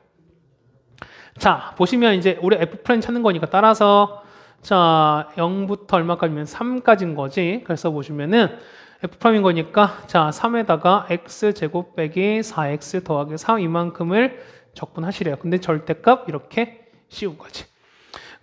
Speaker 1: 자, 보시면 이제 우리 F' 찾는 거니까 따라서 자, 0부터 얼마까지면 3까지인 거지. 그래서 보시면은 F'인 거니까 자, 3에다가 X제곱 빼기 4X 더하기 3 이만큼을 적분하시래요. 근데 절대값 이렇게 씌운 거지.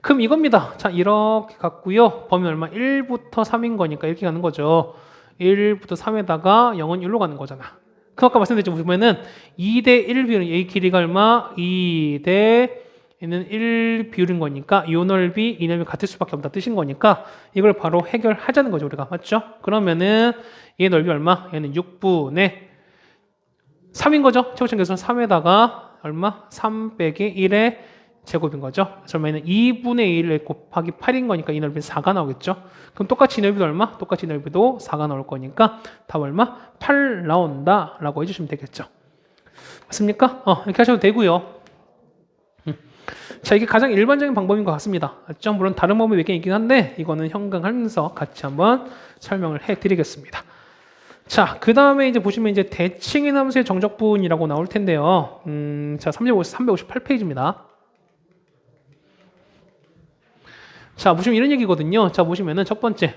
Speaker 1: 그럼 이겁니다. 자, 이렇게 갔고요. 범위 얼마? 1부터 3인 거니까 이렇게 가는 거죠. 1부터 3에다가 0은 1로 가는 거잖아. 그 아까 말씀드렸죠. 보시면은 2대 1 비율은 이 길이가 얼마? 2대 얘는 1 비율인 거니까 이 넓이, 이 넓이 같을 수밖에 없다 뜻인 거니까 이걸 바로 해결하자는 거죠. 우리가. 맞죠? 그러면은 얘 넓이 얼마? 얘는 6분의 3인 거죠. 최고층 계산 3에다가 얼마? 3 빼기 1의 제곱인 거죠. 그래서 얘는 2분의 1 곱하기 8인 거니까 이 넓이는 4가 나오겠죠. 그럼 똑같이 이 넓이도 얼마? 똑같이 이 넓이도 4가 나올 거니까 답 얼마? 8 나온다 라고 해주시면 되겠죠. 맞습니까? 이렇게 하셔도 되고요. 자, 이게 가장 일반적인 방법인 것 같습니다. 맞죠? 물론 다른 방법이 몇 개 있긴 한데 이거는 현강하면서 같이 한번 설명을 해드리겠습니다. 자, 그 다음에 이제 보시면 이제 대칭인 함수의 정적분이라고 나올 텐데요. 자, 358페이지입니다. 자, 보시면 이런 얘기거든요. 자, 보시면은 첫 번째,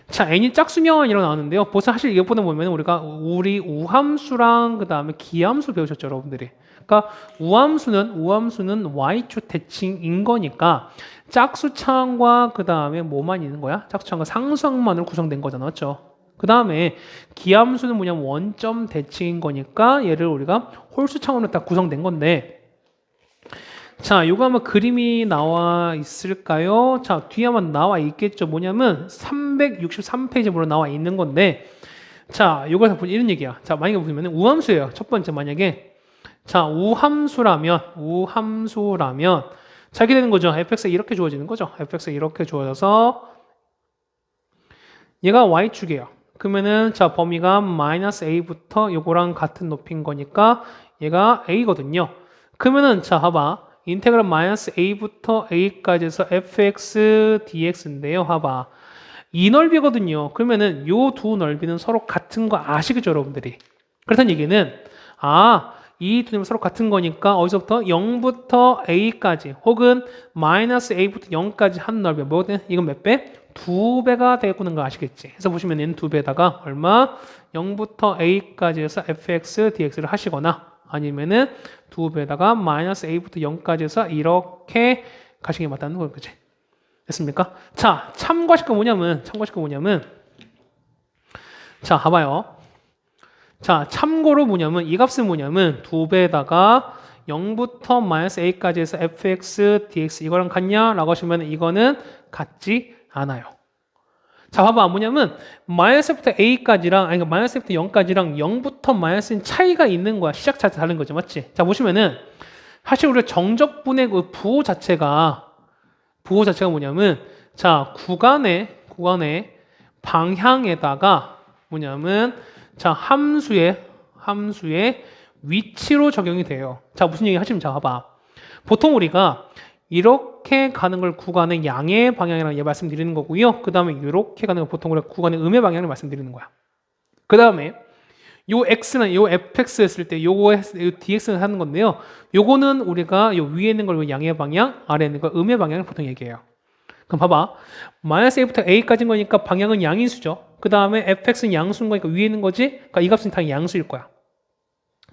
Speaker 1: 자, n이 짝수면이라고 나오는데요. 벌써 사실 이것보다 보면 우리 우함수랑 그 다음에 기함수 배우셨죠, 여러분들이. 그러니까 우함수는 y축 대칭인 거니까 짝수창과 그 다음에 뭐만 있는 거야? 짝수창과 상수항만으로 구성된 거잖아, 맞죠? 그 다음에 기함수는 뭐냐면 원점 대칭인 거니까 얘를 우리가 홀수창으로 딱 구성된 건데. 자, 요거 아마 그림이 나와 있을까요? 자, 뒤에 아마 나와 있겠죠. 뭐냐면 363페이지에 물론 나와 있는 건데, 자, 요걸 보면 이런 얘기야. 자, 만약에 보시면 우함수예요. 첫 번째 만약에 자, 우함수라면 자, 이렇게 되는 거죠. fx가 이렇게 주어지는 거죠. fx가 이렇게 주어져서 얘가 y축이에요. 그러면은 자, 범위가 마이너스 a부터 요거랑 같은 높이인 거니까 얘가 a거든요. 그러면은 자, 봐봐. 인테그랄 마이너스 a부터 a까지 해서 fx dx인데요. 봐봐. 이 넓이거든요. 그러면은 요 두 넓이는 서로 같은 거 아시겠죠, 여러분들이? 그렇다는 얘기는 이 두 넓이 서로 같은 거니까 어디서부터 0부터 a까지 혹은 마이너스 a부터 0까지 한 넓이 뭐거든? 이건 몇 배? 2배가 되겠구는 거 아시겠지? 그래서 보시면 얘는 2배에다가 얼마? 0부터 a까지 해서 fx dx를 하시거나 아니면은 2배에다가 마이너스 a부터 0까지 해서 이렇게 가시는 게 맞다는 거지. 됐습니까? 자, 참고하실 거 뭐냐면 자, 봐봐요. 자, 참고로 뭐냐면 이 값은 뭐냐면 2배에다가 0부터 마이너스 a까지 해서 fx dx 이거랑 같냐? 라고 하시면 이거는 같지 않아요. 자, 봐봐. 뭐냐면 마이너스부터 a까지랑 그러니까 마이너스부터 0까지랑 0부터 마이너스인 차이가 있는 거야. 시작 자체 다른 거죠. 맞지? 자, 보시면은 사실 우리가 정적분의 그 부호 자체가 뭐냐면 자, 구간의 방향에다가 뭐냐면 자, 함수의 위치로 적용이 돼요. 자, 무슨 얘기 하시면 자, 봐봐. 보통 우리가 이렇게 가는 걸 구간의 양의 방향이라고 말씀드리는 거고요. 그 다음에 이렇게 가는 걸 보통 우리가 구간의 음의 방향을 말씀드리는 거야. 그 다음에 요 x는 요 fx 했을 때 요거 dx는 하는 건데요. 요거는 우리가 요 위에 있는 걸 양의 방향, 아래에 있는 걸 음의 방향을 보통 얘기해요. 그럼 봐봐. 마이너스 a부터 a까지인 거니까 방향은 양인수죠. 그 다음에 fx는 양수인 거니까 위에 있는 거지. 그러니까 이 값은 다 양수일 거야.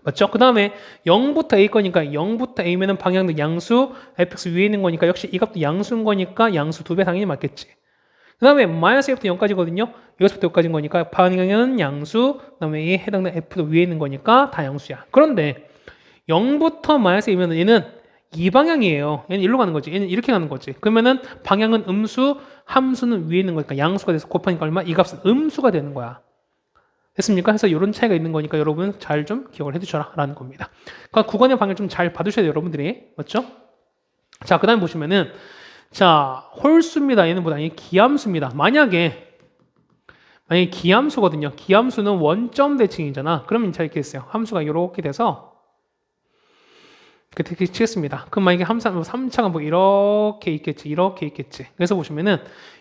Speaker 1: 맞죠? 그 다음에 0부터 a 거니까 0부터 a면은 방향도 양수, fx 위에 있는 거니까 역시 이 값도 양수인 거니까 양수 2배 당연히 맞겠지. 그 다음에 마이너스 a부터 0까지거든요. 여기서부터 여기까지인 거니까 방향은 양수, 그 다음에 이 해당되는 f도 위에 있는 거니까 다 양수야. 그런데 0부터 마이너스 a면은 얘는 이 방향이에요. 얘는 일로 가는 거지. 얘는 이렇게 가는 거지. 그러면은 방향은 음수, 함수는 위에 있는 거니까 양수가 돼서 곱하니까 얼마? 이 값은 음수가 되는 거야. 됐습니까? 그래서 이런 차이가 있는 거니까 여러분 잘 좀 기억을 해두셔라 라는 겁니다. 그러니까 구간의 방향을 좀 잘 봐두셔야 돼요, 여러분들이. 맞죠? 자, 그 다음에 보시면은, 자, 홀수입니다. 얘는 뭐다? 얘는 기함수입니다. 만약에 기함수거든요. 기함수는 원점 대칭이잖아. 그러면 자, 이렇게 했어요. 함수가 이렇게 돼서, 이렇게 치겠습니다. 그럼 만약에 3차가 뭐 이렇게 있겠지. 이렇게 있겠지. 그래서 보시면은,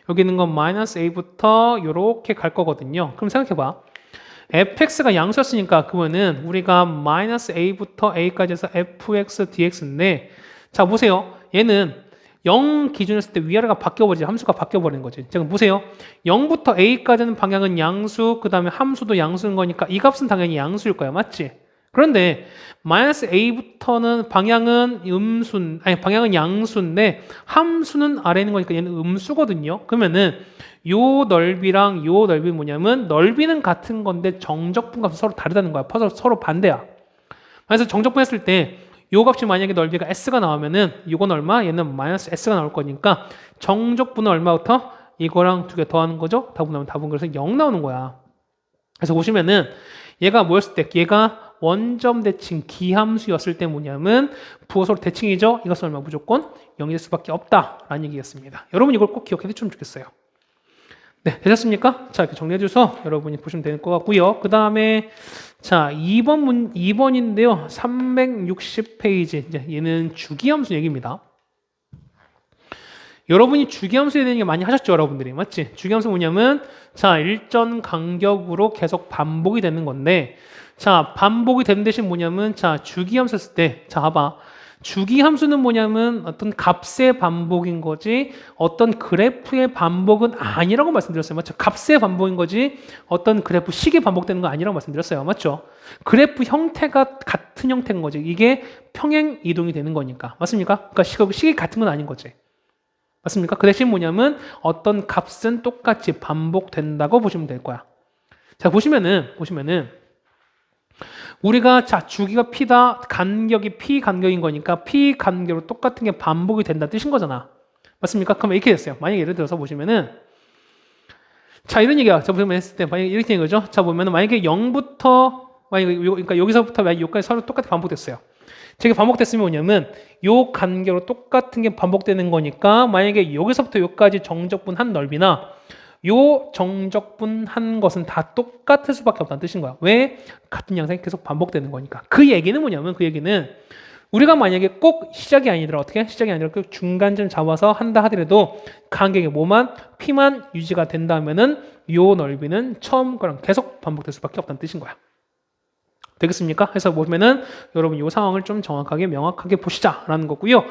Speaker 1: 여기 있는 건 마이너스 a부터 이렇게 갈 거거든요. 그럼 생각해봐. fx가 양수였으니까 그거는 우리가 마이너스 a부터 a까지 해서 fx dx인데, 자, 보세요. 얘는 0 기준으로 했을 때 위아래가 바뀌어버리지, 함수가 바뀌어버리는 거지. 지금 보세요. 0부터 a까지는 방향은 양수, 그 다음에 함수도 양수인 거니까 이 값은 당연히 양수일 거야. 맞지? 그런데 마이너스 a부터는 방향은 방향은 양수인데 함수는 아래에 있는 거니까 얘는 음수거든요. 그러면은 요 넓이랑 요 넓이 뭐냐면 넓이는 같은 건데 정적분 값은 서로 다르다는 거야. 서로 반대야. 그래서 정적분 했을 때 요 값이 만약에 넓이가 s가 나오면은 이건 얼마? 얘는 마이너스 s가 나올 거니까 정적분은 얼마부터? 이거랑 두 개 더하는 거죠? 답은 그래서 0 나오는 거야. 그래서 보시면은 얘가 뭐였을 때? 얘가 원점 대칭 기함수였을 때 뭐냐면 부호 서로 대칭이죠? 이것은 얼마? 무조건 0이 될 수밖에 없다라는 얘기였습니다. 여러분 이걸 꼭 기억해 두시면 좋겠어요. 네, 되셨습니까? 자, 이렇게 정리해 주셔서 여러분이 보시면 될 것 같고요. 그 다음에 자, 2번인데요. 360페이지. 이제 얘는 주기함수 얘기입니다. 여러분이 주기함수에 대한 게 많이 하셨죠, 여러분들이. 맞지? 주기함수 뭐냐면 자, 일정 간격으로 계속 반복이 되는 건데 자, 반복이 되는 대신 뭐냐면 자, 주기함수 했을 때 자, 봐봐. 주기함수는 뭐냐면 어떤 값의 반복인 거지 어떤 그래프의 반복은 아니라고 말씀드렸어요. 맞죠? 값의 반복인 거지 어떤 그래프 식이 반복되는 거 아니라고 말씀드렸어요. 맞죠? 그래프 형태가 같은 형태인 거지. 이게 평행 이동이 되는 거니까. 맞습니까? 그러니까 식이 같은 건 아닌 거지. 맞습니까? 그 대신 뭐냐면 어떤 값은 똑같이 반복된다고 보시면 될 거야. 자, 보시면은 우리가 자 주기가 p다, 간격이 p 간격인 거니까 p 간격으로 똑같은 게 반복이 된다 뜻인 거잖아. 맞습니까? 그럼 이렇게 됐어요. 만약에 예를 들어서 보시면은 자 이런 얘기야. 자 보면 했을 때 만약에 이렇게 된 거죠. 자 보면은 만약에 0부터 그러니까 여기서부터 여기까지 서로 똑같이 반복됐어요. 저게 반복됐으면 뭐냐면 요 간격으로 똑같은 게 반복되는 거니까 만약에 여기서부터 여기까지 정적분 한 넓이나 요 정적분 한 것은 다 똑같을 수밖에 없다는 뜻인 거야. 왜? 같은 양상이 계속 반복되는 거니까. 그 얘기는 뭐냐면 그 얘기는 우리가 만약에 꼭 시작이 아니더라. 어떻게? 시작이 아니라 그 중간점 잡아서 한다 하더라도 간격이 뭐만? P만 유지가 된다면은 요 넓이는 처음 거랑 계속 반복될 수밖에 없다는 뜻인 거야. 되겠습니까? 해서 보면은 여러분 이 상황을 좀 정확하게 명확하게 보시자라는 거고요.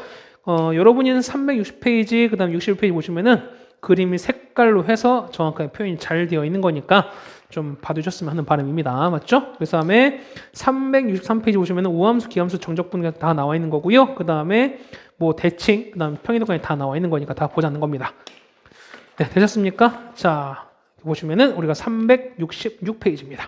Speaker 1: 여러분이 360페이지 그다음 61페이지 보시면은 그림이 색깔로 해서 정확하게 표현이 잘 되어 있는 거니까 좀 봐두셨으면 하는 바람입니다. 맞죠? 그 다음에 363페이지 보시면은 우함수, 기함수, 정적분 다 나와 있는 거고요. 그 다음에 뭐 대칭, 그 다음에 평행이동까지 다 나와 있는 거니까 다 보자는 겁니다. 네, 되셨습니까? 자, 보시면은 우리가 366페이지입니다.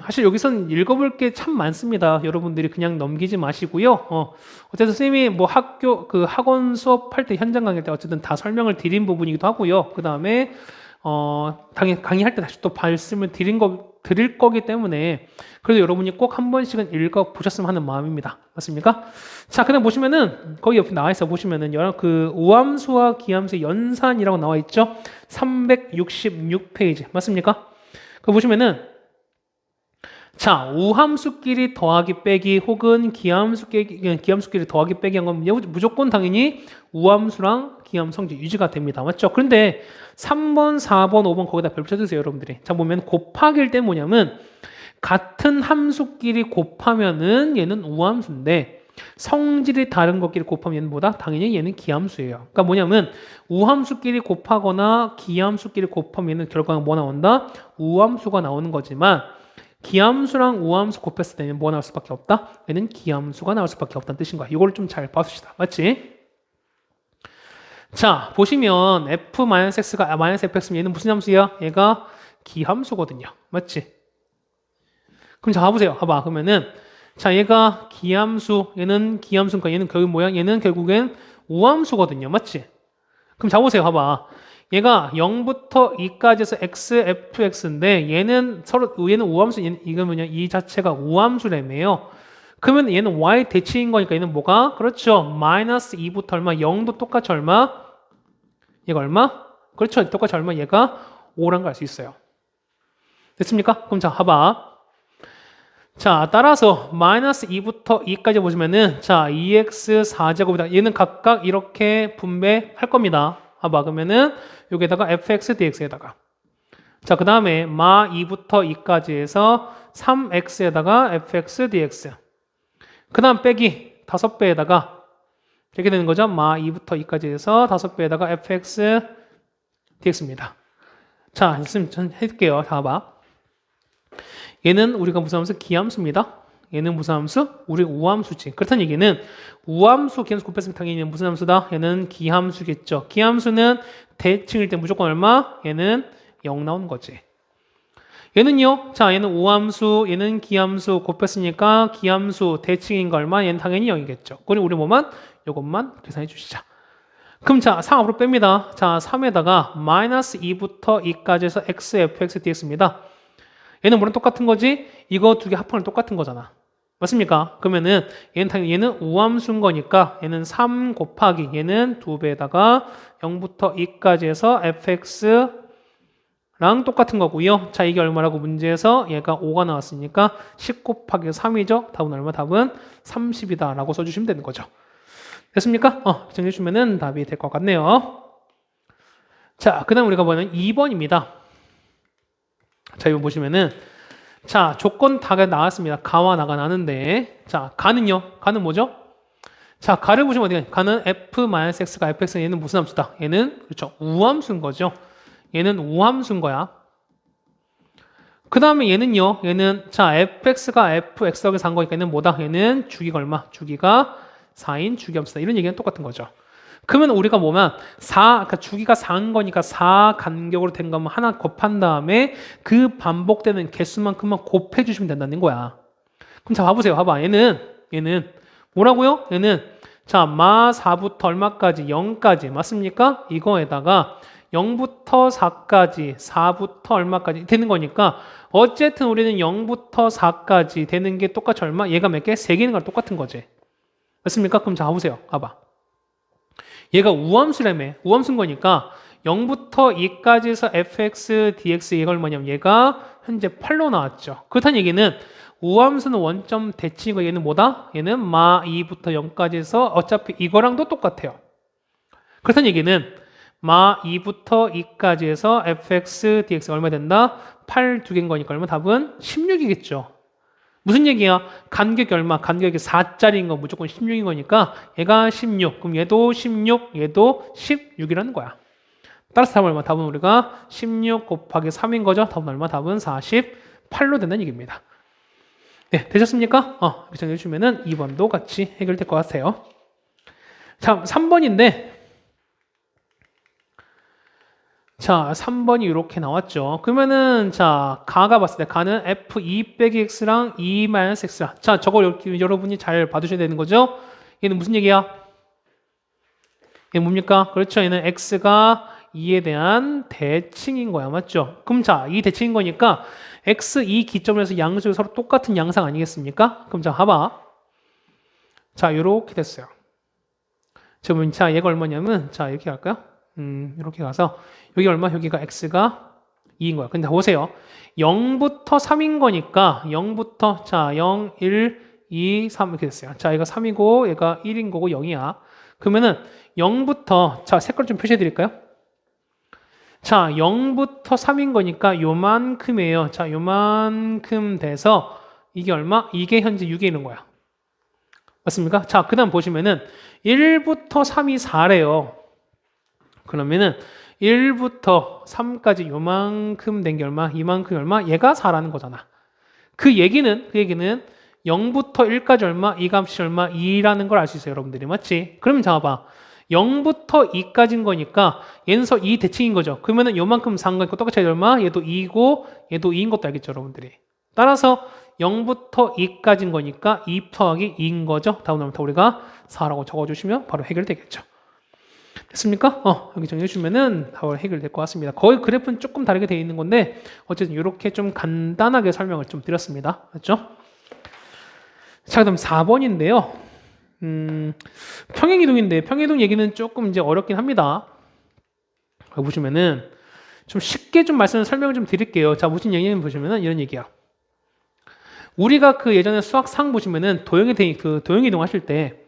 Speaker 1: 사실 여기서는 읽어볼 게 참 많습니다. 여러분들이 그냥 넘기지 마시고요. 어쨌든 선생님이 뭐 학원 수업할 때 현장 강의할 때 어쨌든 다 설명을 드린 부분이기도 하고요. 그 다음에 강의할 때 다시 또 말씀을 드릴 거기 때문에 그래도 여러분이 꼭 한 번씩은 읽어 보셨으면 하는 마음입니다. 맞습니까? 자, 그냥 보시면은 거기 옆에 나와 있어 보시면은 그 우함수와 기함수의 연산이라고 나와 있죠. 366페이지 맞습니까? 그 보시면은 자, 우함수끼리 더하기 빼기 혹은 기함수끼리 더하기 빼기 한 건 무조건 당연히 우함수랑 기함수 성질 유지가 됩니다. 맞죠? 그런데 3번, 4번, 5번 거기다 별표 쳐주세요, 여러분들이. 자, 보면 곱하기일 때 뭐냐면 같은 함수끼리 곱하면은 얘는 우함수인데 성질이 다른 것끼리 곱하면 얘는 뭐다? 당연히 얘는 기함수예요. 그러니까 뭐냐면 우함수끼리 곱하거나 기함수끼리 곱하면 얘는 결과가 뭐 나온다? 우함수가 나오는 거지만 기함수랑 우함수 곱했을 때는 뭐 나올 수밖에 없다? 얘는 기함수가 나올 수밖에 없다는 뜻인 거야. 이걸 좀 잘 봐줍시다. 맞지? 자, 보시면 f-x가 -fx면 얘는 무슨 함수야? 얘가 기함수거든요. 맞지? 그럼 자, 봐보세요. 봐봐. 그러면은 자, 얘가 기함수, 얘는 기함수니까 얘는 결국 뭐야? 얘는 결국엔 우함수거든요. 맞지? 그럼 자, 보세요. 봐봐. 얘가 0부터 2까지 해서 x, fx인데 얘는 우함수, 이거는요, 이 자체가 우함수라며요. 그러면 얘는 y 대칭인 거니까 얘는 뭐가? 그렇죠. 마이너스 2부터 얼마? 0도 똑같이 얼마? 얘가 얼마? 그렇죠. 똑같이 얼마? 얘가 5란 걸 알 수 있어요. 됐습니까? 그럼 자, 봐봐. 자, 따라서 마이너스 2부터 2까지 보시면은 자, 2x 4제곱이다. 얘는 각각 이렇게 분배할 겁니다. 봐봐. 그러면은 여기에다가 fx dx에다가 자, 그 다음에 마 2부터 2까지 해서 3x에다가 fx dx 그 다음 빼기 5배에다가 이렇게 되는 거죠. 마 2부터 2까지 해서 5배에다가 fx dx입니다. 자, 있으면 전 해줄게요. 자, 봐봐. 얘는 우리가 무슨 함수? 기함수입니다. 얘는 무슨 함수? 우리 우함수지. 그렇다는 얘기는 우함수, 기함수 곱했으면 당연히 얘는 무슨 함수다? 얘는 기함수겠죠. 기함수는 대칭일 때 무조건 얼마? 얘는 0 나오는 거지. 얘는요. 자, 얘는 우함수, 얘는 기함수 곱했으니까 기함수 대칭인 거 얼마? 얘는 당연히 0이겠죠. 그럼 우리 뭐만? 요것만 계산해 주시자. 그럼 자, 3 앞으로 뺍니다. 자, 3에다가 마이너스 2부터 2까지 해서 x, fx, dx입니다. 얘는 뭐랑 똑같은 거지? 이거 두 개 합하면 똑같은 거잖아. 맞습니까? 그러면은 얘는 당연히 얘는 우함수인 거니까 얘는 3 곱하기 얘는 2배에다가 0부터 2까지 해서 fx랑 똑같은 거고요. 자, 이게 얼마라고 문제에서 얘가 5가 나왔으니까 10 곱하기 3이죠. 답은 얼마? 답은 30이다 라고 써주시면 되는 거죠. 됐습니까? 정리해 주면은 답이 될 것 같네요. 자, 그 다음 우리가 보는 2번입니다. 자, 이거 보시면은 자, 조건 다 나왔습니다. 가와 나가 나는데 자, 가는요? 가는 뭐죠? 자, 가를 보시면 어디가? 가는 f-x가 fx는 얘는 무슨 함수다? 얘는 그렇죠. 우함수인 거죠. 얘는 우함수인 거야. 그 다음에 얘는요. 얘는 자, fx가 fx하고 산 거니까 얘는 뭐다? 얘는 주기가 얼마? 주기가 4인 주기함수다. 이런 얘기는 똑같은 거죠. 그러면 우리가 뭐면 4, 그러니까 주기가 4인 거니까 4 간격으로 된 거면 하나 곱한 다음에 그 반복되는 개수만큼만 곱해 주시면 된다는 거야. 그럼 자, 봐보세요. 봐봐. 얘는 뭐라고요? 얘는 자, 마 4부터 얼마까지? 0까지. 맞습니까? 이거에다가 0부터 4까지, 4부터 얼마까지 되는 거니까 어쨌든 우리는 0부터 4까지 되는 게 똑같이 얼마? 얘가 몇 개? 3개 있는 거랑 똑같은 거지. 맞습니까? 그럼 자, 봐보세요. 봐봐. 얘가 우함수라며. 우함수인 거니까 0부터 2까지 해서 fx, dx 얘가 얼마냐면 얘가 현재 8로 나왔죠. 그렇다는 얘기는 우함수는 원점 대칭이고 얘는 뭐다? 얘는 마 2부터 0까지 해서 어차피 이거랑도 똑같아요. 그렇다는 얘기는 마 2부터 2까지 해서 fx, dx가 얼마 된다? 8 두 개인 거니까 얼마? 답은 16이겠죠. 무슨 얘기야? 간격이 얼마? 간격이 4짜리인 거 무조건 16인 거니까 얘가 16. 그럼 얘도 16, 얘도 16이라는 거야. 따라서 답은 얼마? 답은 우리가 16 곱하기 3인 거죠. 답은 얼마? 답은 48로 된다는 얘기입니다. 네, 되셨습니까? 이렇게 정해주시면은 2번도 같이 해결될 것 같아요. 자, 3번인데 자, 3번이 이렇게 나왔죠. 그러면은 자, 가가 봤을 때 가는 f2 빼기 x랑 2 마이너스 x라. 자, 저거 여러분이 잘 봐두셔야 되는 거죠. 얘는 무슨 얘기야? 얘 뭡니까? 그렇죠. 얘는 x가 2에 대한 대칭인 거야. 맞죠? 그럼 자, 이 대칭인 거니까 x 2 기점으로 해서 양수가 서로 똑같은 양상 아니겠습니까? 그럼 자, 봐봐. 자, 이렇게 됐어요. 그러면 자, 얘가 얼마냐면 자, 이렇게 할까요? 이렇게 가서 여기 얼마? 여기가 x가 2인 거야. 근데 보세요. 0부터 3인 거니까 0부터 자 0, 1, 2, 3 이렇게 됐어요. 자, 얘가 3이고 얘가 1인 거고 0이야. 그러면은 0부터 자 색깔 좀 표시해 드릴까요? 자, 0부터 3인 거니까 요만큼이에요. 자, 요만큼 돼서 이게 얼마? 이게 현재 6에 있는 거야. 맞습니까? 자, 그 다음 보시면은 1부터 3이 4래요. 그러면은 1부터 3까지 요만큼 된 게 얼마? 이만큼 얼마? 얘가 4라는 거잖아. 그 얘기는 0부터 1까지 얼마? 이 값이 얼마? 2라는 걸 알 수 있어요. 여러분들이. 맞지? 그럼 자, 봐봐. 0부터 2까지인 거니까 얘는서 2 대칭인 거죠. 그러면은 요만큼 4인 거니까 똑같이 얼마? 얘도 2고 얘도 2인 것도 알겠죠. 여러분들이. 따라서 0부터 2까지인 거니까 2 더하기 2인 거죠. 다음 날부터 우리가 4라고 적어주시면 바로 해결되겠죠. 됐습니까? 여기 정리해주면은 답을 해결될 것 같습니다. 거의 그래프는 조금 다르게 되어 있는 건데 어쨌든 이렇게 좀 간단하게 설명을 좀 드렸습니다. 맞죠? 자, 그다음 4번인데요. 평행이동인데 평행이동 얘기는 조금 이제 어렵긴 합니다. 여기 보시면은 좀 쉽게 좀 설명을 좀 드릴게요. 자, 무슨 얘기냐면 보시면은 이런 얘기야. 우리가 그 예전에 수학상 보시면은 도형이동 하실 때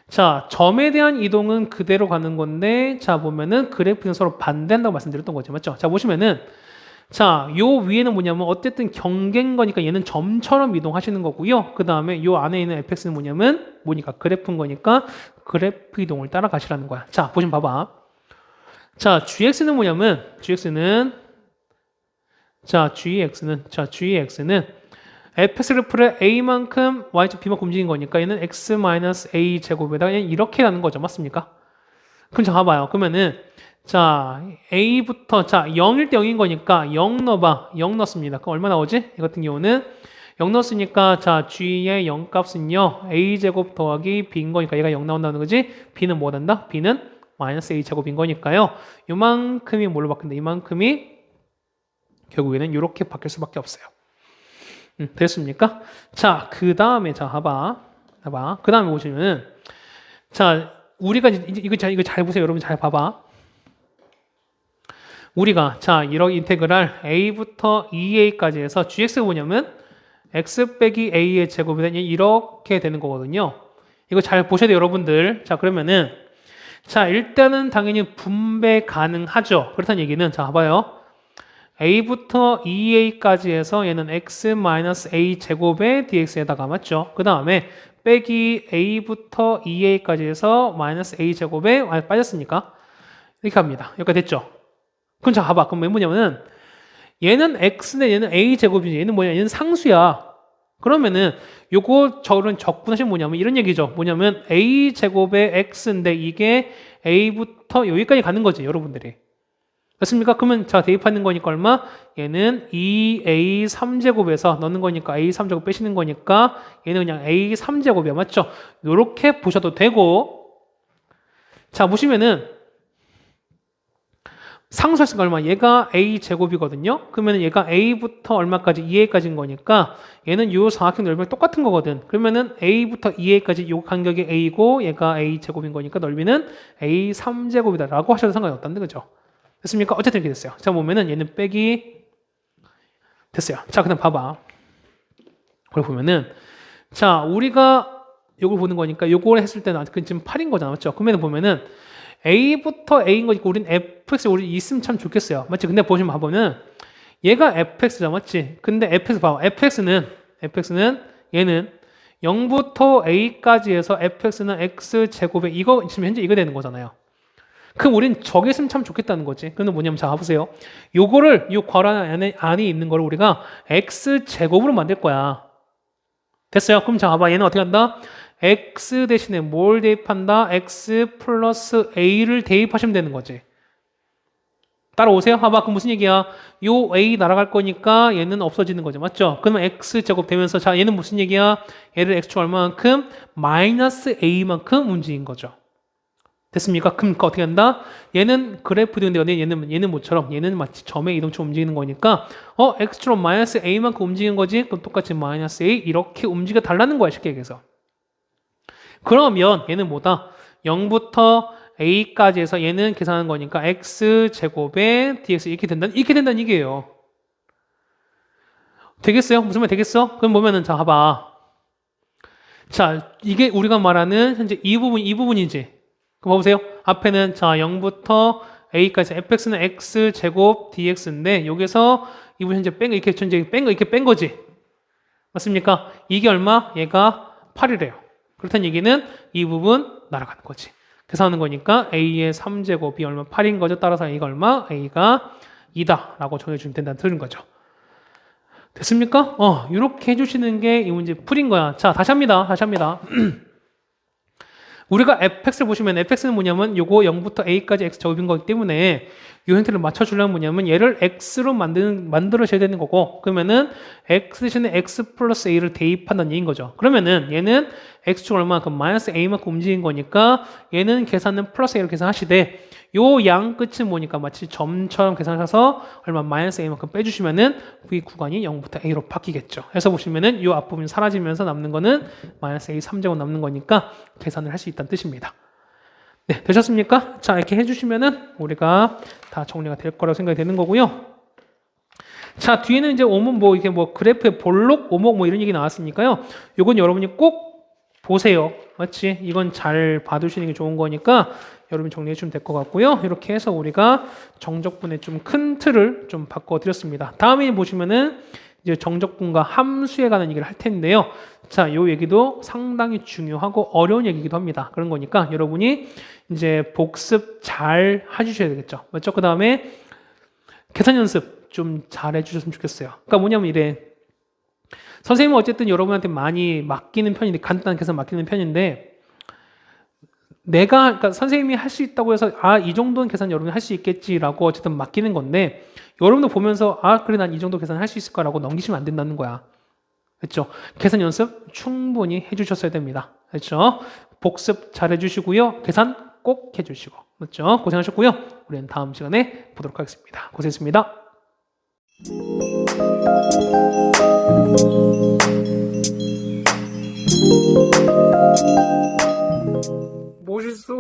Speaker 1: 자, 점에 대한 이동은 그대로 가는 건데, 자, 보면은 그래프는 서로 반대한다고 말씀드렸던 거죠. 맞죠? 자, 보시면은, 자, 요 위에는 뭐냐면, 어쨌든 경계인 거니까 얘는 점처럼 이동하시는 거고요. 그 다음에 요 안에 있는 fx는 뭐니까 그래프인 거니까 그래프 이동을 따라가시라는 거야. 자, 보시면 봐봐. 자, gx는 fx 그래프를 a만큼 y축 b만큼 움직인 거니까 얘는 x-a 제곱에다가 이렇게 가는 거죠. 맞습니까? 그럼 자 봐봐요. 그러면은 자 a부터 자 0일 때 0인 거니까 0 넣어봐. 0 넣습니다. 그럼 얼마 나오지? 이 같은 경우는 0 넣었으니까 자 g의 0 값은요 a 제곱 더하기 b인 거니까 얘가 0 나온다는 거지. b는 뭐 된다? b는 마이너스 a 제곱인 거니까요. 요만큼이 뭘로 바뀐다? 이만큼이 결국에는 이렇게 바뀔 수밖에 없어요. 됐습니까? 자, 그 다음에, 자, 봐봐. 그 다음에 보시면은, 자, 우리가, 이거 잘 보세요. 여러분 잘 봐봐. 우리가, 자, 이런 인테그랄 a부터 2a까지 해서 gx가 뭐냐면, x 빼기 a의 제곱이 이렇게 되는 거거든요. 이거 잘 보셔야 돼요, 여러분들. 자, 그러면은, 자, 일단은 당연히 분배 가능하죠. 그렇다는 얘기는, 자, 봐봐요. a부터 2a까지 해서 얘는 x-a 제곱의 dx에다가 맞죠? 그 다음에 빼기 a부터 2a까지 해서 마이너스 a 제곱에 빠졌으니까 이렇게 합니다. 여기까지 됐죠? 그럼 자 봐봐. 그럼 뭐냐면은 얘는 x인데 얘는 a 제곱이지. 얘는 뭐냐? 얘는 상수야. 그러면은 요거 저런 적분하시면 뭐냐면 이런 얘기죠. 뭐냐면 a 제곱의 x인데 이게 a부터 여기까지 가는 거지, 여러분들이. 됐습니까? 그러면 자 대입하는 거니까 얼마? 얘는 2a 3제곱에서 넣는 거니까 a 3제곱 빼시는 거니까 얘는 그냥 a 3제곱이야. 맞죠? 요렇게 보셔도 되고 자 보시면은 상수였으니까 얼마? 얘가 a 제곱이거든요. 그러면 얘가 a부터 얼마까지? 2a까지인 거니까 얘는 요 사각형 넓이랑 똑같은 거거든. 그러면은 a부터 2a까지 요 간격이 a고 얘가 a 제곱인 거니까 넓이는 a 3제곱이다 라고 하셔도 상관이 없다는 거죠. 됐습니까? 어쨌든 이렇게 됐어요. 자, 보면은 얘는 빼기 됐어요. 자, 그다음 봐봐. 그걸 보면은 자, 우리가 요걸 보는 거니까 요걸 했을 때는 지금 8인 거잖아. 맞죠? 그러면 보면은 a부터 a인 거니까 우리는 fx 우리 있으면 참 좋겠어요. 맞지? 근데 봐보면 얘가 fx잖아. 맞지? 근데 fx 봐봐. fx는 얘는 0부터 a까지 해서 fx는 x 제곱에 이거 지금 현재 이거 되는 거잖아요. 그럼 우린 저게 있으면 참 좋겠다는 거지. 그럼 뭐냐면 자 봐보세요. 요거를 요 괄호 안에 있는 거를 우리가 x 제곱으로 만들 거야. 됐어요? 그럼 자 봐봐. 얘는 어떻게 한다? x 대신에 뭘 대입한다? x 플러스 a를 대입하시면 되는 거지. 따라오세요? 봐봐. 그럼 무슨 얘기야? 요 a 날아갈 거니까 얘는 없어지는 거죠. 맞죠? 그러면 x 제곱 되면서 자 얘는 무슨 얘기야? 얘를 x축 얼마만큼? 마이너스 a만큼 움직인 거죠. 됐습니까? 그럼 어떻게 한다? 얘는 그래프 되는데 얘는 뭐처럼 얘는 마치 점의 이동처럼 움직이는 거니까 x축으로 마이너스 a만큼 움직이는 거지? 그럼 똑같이 마이너스 a 이렇게 움직여 달라는 거야. 쉽게 얘기해서. 그러면 얘는 뭐다? 0부터 a까지 해서 얘는 계산하는 거니까 x 제곱에 dx 이렇게 된다는 얘기예요. 되겠어요? 무슨 말 되겠어? 그럼 보면은 자 봐봐. 자 이게 우리가 말하는 현재 이 부분이지. 그럼 봐보세요. 앞에는 자 0부터 a까지 fx는 x 제곱 dx인데 여기서 이 부분 현재 이렇게 뺀 거지. 맞습니까? 이게 얼마? 얘가 8이래요. 그렇다는 얘기는 이 부분 날아가는 거지. 계산하는 거니까 a의 3제곱이 얼마? 8인 거죠. 따라서 a가 얼마? a가 2다 라고 정해주면 된다는 뜻인 거죠. 됐습니까? 이렇게 해주시는 게 이 문제 풀인 거야. 자, 다시 합니다. 우리가 fx를 보시면 fx는 뭐냐면 요거 0부터 a까지 x 제곱인 거기 때문에 이 형태를 맞춰주려면 뭐냐면 얘를 x로 만들어줘야 되는 거고, 그러면은 x 대신에 x 플러스 a를 대입한다는 얘기인 거죠. 그러면은 얘는 x축 얼마만큼 마이너스 a만큼 움직인 거니까 얘는 계산은 플러스 a로 계산하시되 요 양 끝은 뭐니까 마치 점처럼 계산하셔서 얼마 마이너스 a만큼 빼주시면은 이 구간이 0부터 a로 바뀌겠죠. 해서 보시면은 요 앞부분이 사라지면서 남는 거는 마이너스 a 3제곱 남는 거니까 계산을 할 수 있다는 뜻입니다. 네, 되셨습니까? 자, 이렇게 해주시면은 우리가 다 정리가 될 거라고 생각이 되는 거고요. 자, 뒤에는 이제 오면 뭐 이게 뭐 그래프의 볼록, 오목 뭐 이런 얘기 나왔으니까요. 요건 여러분이 꼭 보세요. 맞지? 이건 잘 봐두시는 게 좋은 거니까 여러분 정리해 주면 될 것 같고요. 이렇게 해서 우리가 정적분의 좀 큰 틀을 좀 바꿔 드렸습니다. 다음에 보시면은 이제 정적분과 함수에 관한 얘기를 할 텐데요. 자, 요 얘기도 상당히 중요하고 어려운 얘기이기도 합니다. 그런 거니까 여러분이 이제 복습 잘 해주셔야 되겠죠. 맞죠? 그 다음에 계산 연습 좀 잘 해주셨으면 좋겠어요. 그러니까 뭐냐면 이래. 선생님은 어쨌든 여러분한테 많이 맡기는 편인데, 간단한 계산 맡기는 편인데, 그러니까 선생님이 할 수 있다고 해서, 이 정도는 계산 여러분이 할 수 있겠지라고 어쨌든 맡기는 건데, 여러분도 보면서, 그래, 난 이 정도 계산 할 수 있을 거라고 넘기시면 안 된다는 거야. 그렇죠? 계산 연습 충분히 해주셨어야 됩니다. 그렇죠? 복습 잘 해주시고요. 계산 꼭 해주시고. 그렇죠? 고생하셨고요. 우리는 다음 시간에 보도록 하겠습니다. 고생했습니다. 멋있어.